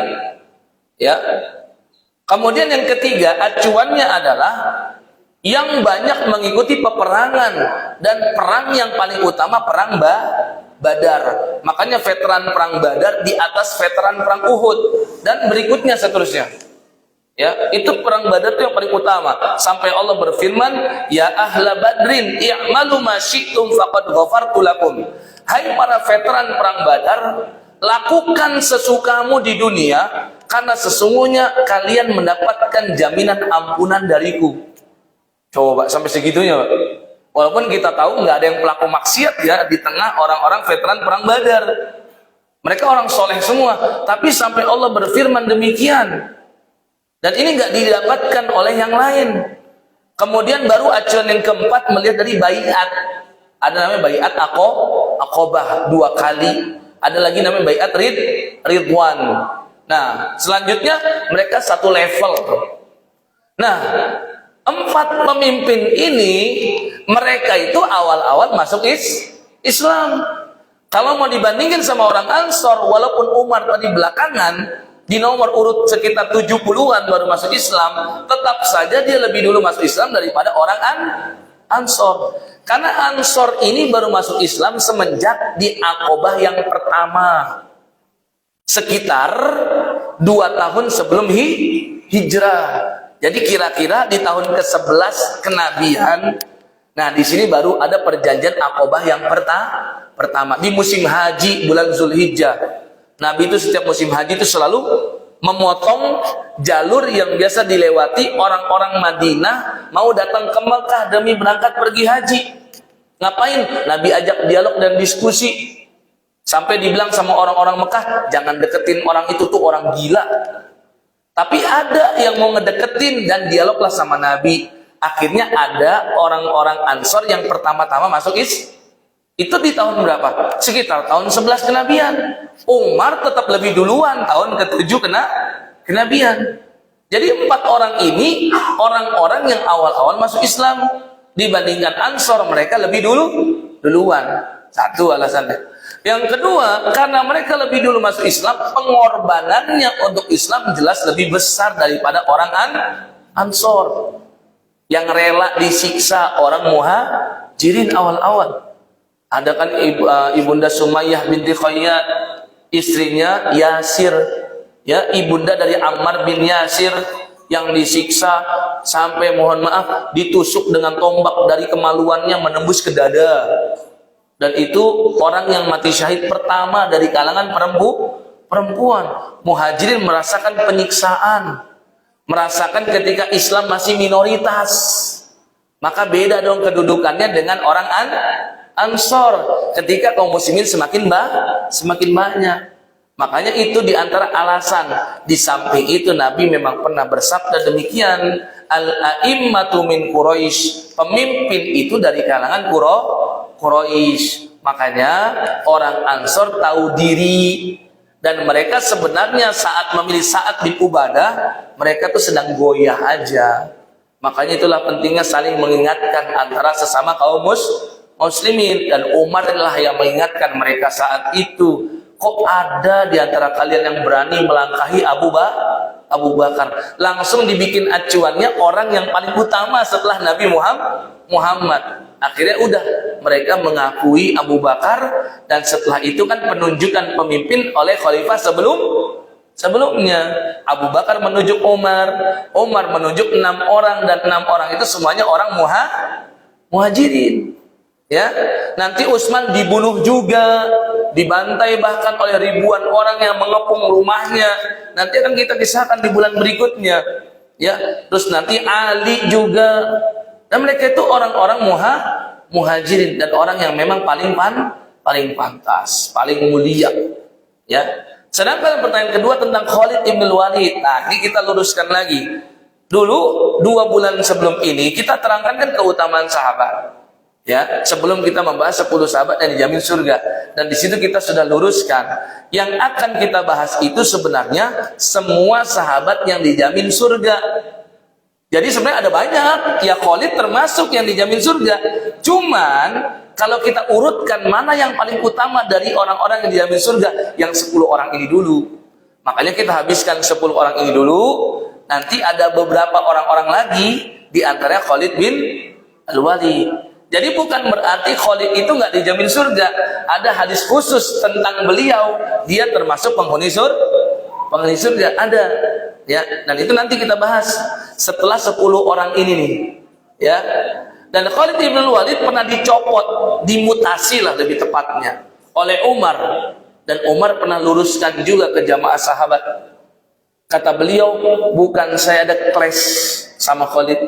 Ya. Kemudian yang ketiga, acuannya adalah yang banyak mengikuti peperangan, dan perang yang paling utama perang Badar. Makanya veteran perang Badar di atas veteran perang Uhud dan berikutnya seterusnya. Ya, itu perang Badar itu yang paling utama. Sampai Allah berfirman, "Ya ahla Badrin, i'malu ma syi'tum faqad ghafartu lakum." Hai para veteran perang Badar, lakukan sesukamu di dunia karena sesungguhnya kalian mendapatkan jaminan ampunan dariku. Coba sampai segitunya, Pak. Walaupun kita tahu nggak ada yang pelaku maksiat ya di tengah orang-orang veteran perang Badar. Mereka orang soleh semua, tapi sampai Allah berfirman demikian. Dan ini nggak didapatkan oleh yang lain. Kemudian baru acuan yang keempat melihat dari baiat. Ada namanya baiat Aqobah 2 kali. Ada lagi namanya baiat Ridwan. Nah, selanjutnya mereka satu level. Nah, 4 pemimpin ini mereka itu awal-awal masuk Islam. Kalau mau dibandingin sama orang Ansor, walaupun Umar tadi belakangan di nomor urut sekitar 70-an baru masuk Islam, tetap saja dia lebih dulu masuk Islam daripada orang Ansor. Karena Ansor ini baru masuk Islam semenjak di Aqobah yang pertama, sekitar 2 tahun sebelum hijrah. Jadi kira-kira di tahun ke-11 kenabian. Nah, di sini baru ada perjanjian Aqobah yang pertama di musim haji bulan Zulhijjah. Nabi itu setiap musim haji itu selalu memotong jalur yang biasa dilewati orang-orang Madinah mau datang ke Mekah demi berangkat pergi haji. Ngapain? Nabi ajak dialog dan diskusi. Sampai dibilang sama orang-orang Mekah, jangan deketin orang itu tuh orang gila. Tapi ada yang mau ngedeketin dan dialoglah sama Nabi. Akhirnya ada orang-orang Ansor yang pertama-tama masuk itu di tahun berapa? Sekitar tahun 11 kenabian. Umar tetap lebih duluan, tahun ke-7 kenabian. Jadi 4 orang ini orang-orang yang awal-awal masuk Islam. Dibandingkan Ansor, mereka lebih duluan. Satu alasannya. Yang kedua, karena mereka lebih dulu masuk Islam, pengorbanannya untuk Islam jelas lebih besar daripada orang Ansor yang rela disiksa orang Muhajirin awal-awal. Ada kan ibunda Sumayyah binti Khayyat, istrinya Yasir, ya, ibunda dari Ammar bin Yasir yang disiksa sampai mohon maaf ditusuk dengan tombak dari kemaluannya menembus ke dada. Dan itu orang yang mati syahid pertama dari kalangan perempuan. Muhajirin merasakan penyiksaan, merasakan ketika Islam masih minoritas. Maka beda dong kedudukannya dengan orang Ansor ketika kaum muslimin semakin banyak. Makanya itu diantara alasan. Di samping itu Nabi memang pernah bersabda demikian, al-a'immatu min Quraisy, pemimpin itu dari kalangan Quraisy. Makanya orang Ansor tahu diri, dan mereka sebenarnya saat memilih Sa'ad bin Ubadah, mereka tuh sedang goyah aja. Makanya itulah pentingnya saling mengingatkan antara sesama kaum muslimin, dan Umar adalah yang mengingatkan mereka saat itu. Kok ada di antara kalian yang berani melangkahi Abu Bakar? Langsung dibikin acuannya orang yang paling utama setelah Nabi Muhammad. Akhirnya udah mereka mengakui Abu Bakar, dan setelah itu kan penunjukan pemimpin oleh khalifah sebelumnya. Abu Bakar menunjuk Umar menunjuk 6 orang, dan 6 orang itu semuanya orang Muhajirin. Ya, nanti Utsman dibunuh juga, dibantai bahkan oleh ribuan orang yang mengepung rumahnya. Nanti akan kita kisahkan di bulan berikutnya. Ya, terus nanti Ali juga. Dan mereka itu orang-orang Muhajirin, dan orang yang memang paling pantas, paling mulia. Ya. Sedangkan pertanyaan kedua tentang Khalid ibn Walid. Nah, ini kita luruskan lagi. Dulu 2 bulan sebelum ini kita terangkan kan keutamaan sahabat. Ya, sebelum kita membahas 10 sahabat yang dijamin surga, dan di situ kita sudah luruskan yang akan kita bahas itu sebenarnya semua sahabat yang dijamin surga. Jadi sebenarnya ada banyak, ya Khalid termasuk yang dijamin surga. Cuman kalau kita urutkan mana yang paling utama dari orang-orang yang dijamin surga, yang 10 orang ini dulu. Makanya kita habiskan 10 orang ini dulu. Nanti ada beberapa orang-orang lagi di antaranya Khalid bin Al-Walid. Jadi bukan berarti Khalid itu nggak dijamin surga. Ada hadis khusus tentang beliau, dia termasuk penghuni surga. Ada, ya. Dan itu nanti kita bahas setelah 10 orang ini nih, ya. Dan Khalid bin Walid pernah dicopot, dimutasi lah lebih tepatnya, oleh Umar. Dan Umar pernah luruskan juga ke jamaah sahabat. Kata beliau, bukan saya ada clash sama Khalid.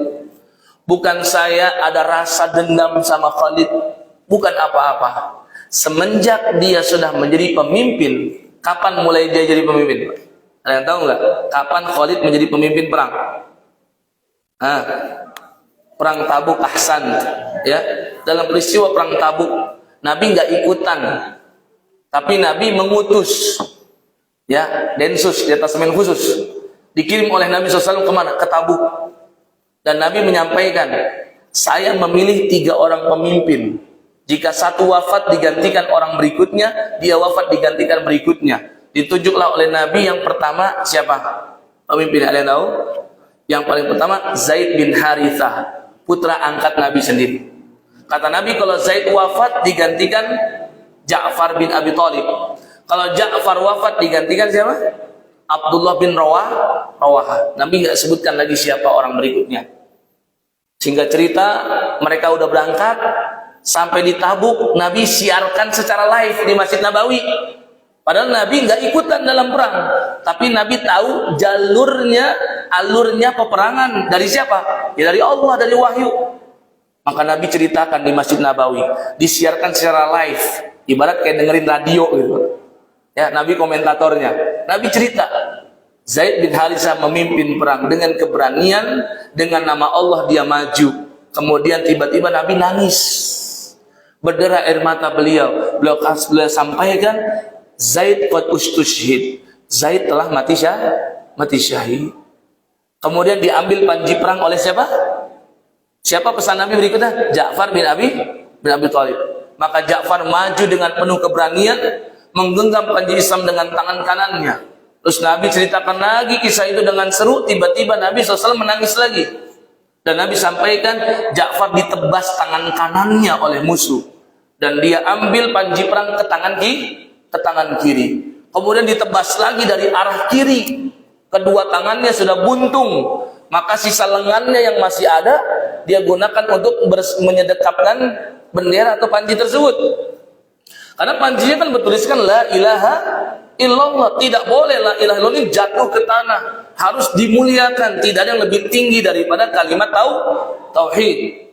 Bukan saya ada rasa dendam sama Khalid, bukan apa-apa. Semenjak dia sudah menjadi pemimpin, kapan mulai dia jadi pemimpin? Ada yang tahu nggak? Kapan Khalid menjadi pemimpin perang? Perang Tabuk, ahsan. Ya, dalam peristiwa perang Tabuk, Nabi nggak ikutan, tapi Nabi mengutus, ya, densus, detasemen khusus, dikirim oleh Nabi SAW kemana? Ke Tabuk. Dan Nabi menyampaikan, saya memilih 3 orang pemimpin. Jika satu wafat digantikan orang berikutnya, dia wafat digantikan berikutnya. Ditunjuklah oleh Nabi yang pertama siapa? Pemimpin, ada yang tahu? Yang paling pertama Zaid bin Harithah, putra angkat Nabi sendiri. Kata Nabi, kalau Zaid wafat digantikan Ja'far bin Abi Thalib. Kalau Ja'far wafat digantikan siapa? Abdullah bin Rawaha. Nabi nggak sebutkan lagi siapa orang berikutnya. Sehingga cerita mereka udah berangkat sampai di Tabuk, Nabi siarkan secara live di Masjid Nabawi. Padahal Nabi nggak ikutan dalam perang, tapi Nabi tahu alurnya peperangan dari siapa? Ya dari Allah, dari wahyu. Maka Nabi ceritakan di Masjid Nabawi, disiarkan secara live, ibarat kayak dengerin radio gitu. Ya, Nabi komentatornya. Nabi cerita, Zaid bin Harithah memimpin perang dengan keberanian, dengan nama Allah dia maju. Kemudian tiba-tiba Nabi nangis, berderah air mata beliau. Beliau sampaikan, Zaid qad ustushhid. Zaid telah mati syahid. Kemudian diambil panji perang oleh siapa? Siapa pesan Nabi berikutnya? Ja'far bin Abi Thalib. Maka Ja'far maju dengan penuh keberanian, menggenggam panji Islam dengan tangan kanannya. Terus Nabi ceritakan lagi kisah itu dengan seru. Tiba-tiba Nabi SAW menangis lagi. Dan Nabi sampaikan, Ja'far ditebas tangan kanannya oleh musuh. Dan dia ambil panji perang ke tangan kiri. Kemudian ditebas lagi dari arah kiri. Kedua tangannya sudah buntung. Maka sisa lengannya yang masih ada, dia gunakan untuk menyedekapkan bendera atau panji tersebut. Karena panjinya kan bertuliskan La ilaha illallah. Tidak boleh La ilaha illallah ini jatuh ke tanah. Harus dimuliakan. Tidak ada yang lebih tinggi daripada kalimat tauhid.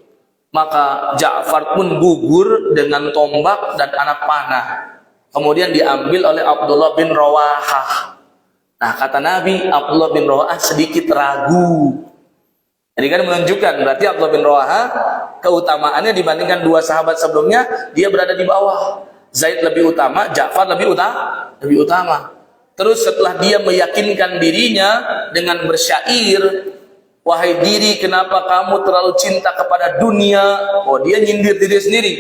Maka Ja'far pun gugur dengan tombak dan anak panah. Kemudian diambil oleh Abdullah bin Rawahah. Nah, kata Nabi, Abdullah bin Rawahah sedikit ragu. Jadi kan menunjukkan berarti Abdullah bin Rawahah keutamaannya dibandingkan dua sahabat sebelumnya, dia berada di bawah. Zaid lebih utama, Ja'far lebih utama. Terus setelah dia meyakinkan dirinya dengan bersyair, wahai diri, kenapa kamu terlalu cinta kepada dunia? Oh, dia nyindir diri sendiri.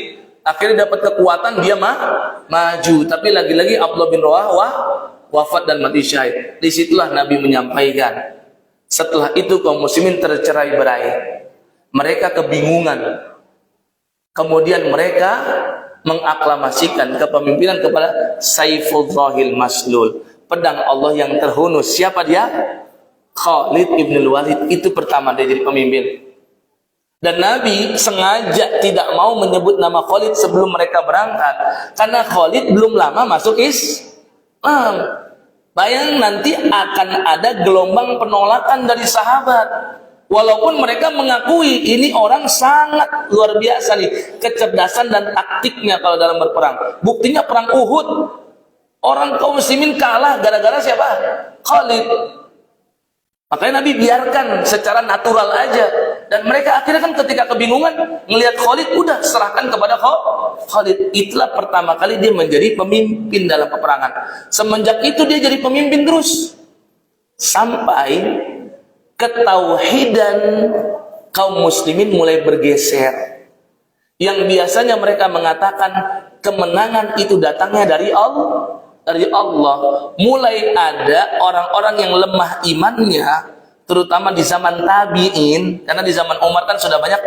Akhirnya dapat kekuatan, dia maju. Tapi lagi-lagi Abdullah bin Rawahah wafat dan mati syahid. Disitulah Nabi menyampaikan, setelah itu kaum muslimin tercerai-berai. Mereka kebingungan. Kemudian mereka mengaklamasikan kepemimpinan kepada Saifullahil Maslul, pedang Allah yang terhunus. Siapa dia? Khalid ibn Walid. Itu pertama dia jadi pemimpin. Dan Nabi sengaja tidak mau menyebut nama Khalid sebelum mereka berangkat, karena Khalid belum lama masuk Islam. Bayang nanti akan ada gelombang penolakan dari sahabat. Walaupun mereka mengakui ini orang sangat luar biasa nih, kecerdasan dan taktiknya kalau dalam berperang. Buktinya perang Uhud, orang kaum muslimin kalah gara-gara siapa? Khalid. Makanya Nabi biarkan secara natural aja. Dan mereka akhirnya kan ketika kebingungan melihat Khalid, udah serahkan kepada Khalid. Itulah pertama kali dia menjadi pemimpin dalam peperangan. Semenjak itu dia jadi pemimpin terus. Sampai ketauhidan kaum muslimin mulai bergeser. Yang biasanya mereka mengatakan kemenangan itu datangnya dari Allah. Mulai ada orang-orang yang lemah imannya, terutama di zaman tabi'in, karena di zaman Umar kan sudah banyak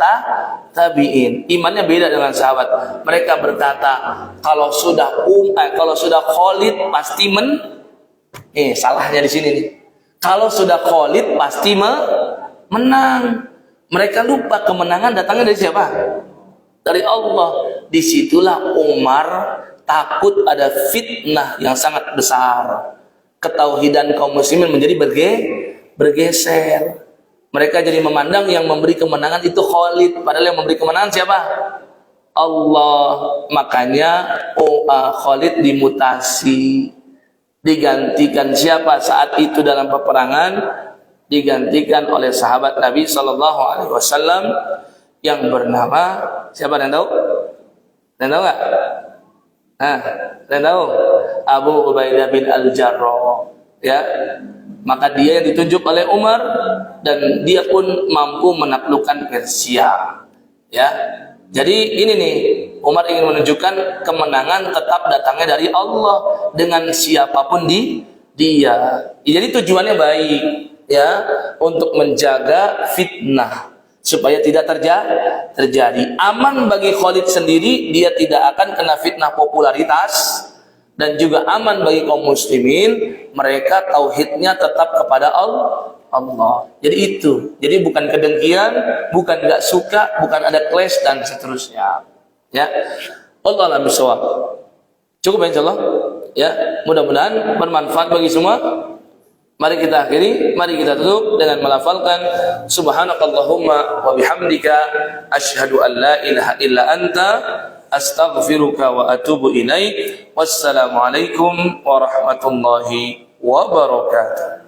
tabi'in, imannya beda dengan sahabat. Mereka berkata, kalau sudah Khalid pasti salahnya di sini nih. Kalau sudah Khalid pasti menang. Mereka lupa kemenangan datangnya dari siapa? Dari Allah. Disitulah Umar takut ada fitnah yang sangat besar. Ketauhidan kaum muslimin menjadi bergeser. Mereka jadi memandang yang memberi kemenangan itu Khalid, padahal yang memberi kemenangan siapa? Allah. Makanya Khalid dimutasi, digantikan siapa saat itu dalam peperangan? Digantikan oleh sahabat Nabi Shallallahu Alaihi Wasallam yang bernama siapa? Yang tahu? Yang tahu nggak? Saya tahu Abu Ubaidah bin Al-Jarrah, ya. Maka dia yang ditunjuk oleh Umar, dan dia pun mampu menaklukkan Persia, ya. Jadi ini nih, Umar ingin menunjukkan kemenangan tetap datangnya dari Allah dengan siapapun dia. Jadi tujuannya baik, ya, untuk menjaga fitnah supaya tidak terjadi. Aman bagi Khalid sendiri, dia tidak akan kena fitnah popularitas, dan juga aman bagi kaum muslimin, mereka tauhidnya tetap kepada Allah. Jadi itu. Jadi bukan kedengkian, bukan nggak suka, bukan ada clash dan seterusnya. Ya. Allah alam bisawab. Cukup insyaallah. Ya, mudah-mudahan bermanfaat bagi semua. Mari kita akhiri, mari kita tutup dengan melafalkan subhanakallahumma wa bihamdika asyhadu an la ilaha illa anta astaghfiruka wa atubu ilaik. Wassalamualaikum warahmatullahi wabarakatuh.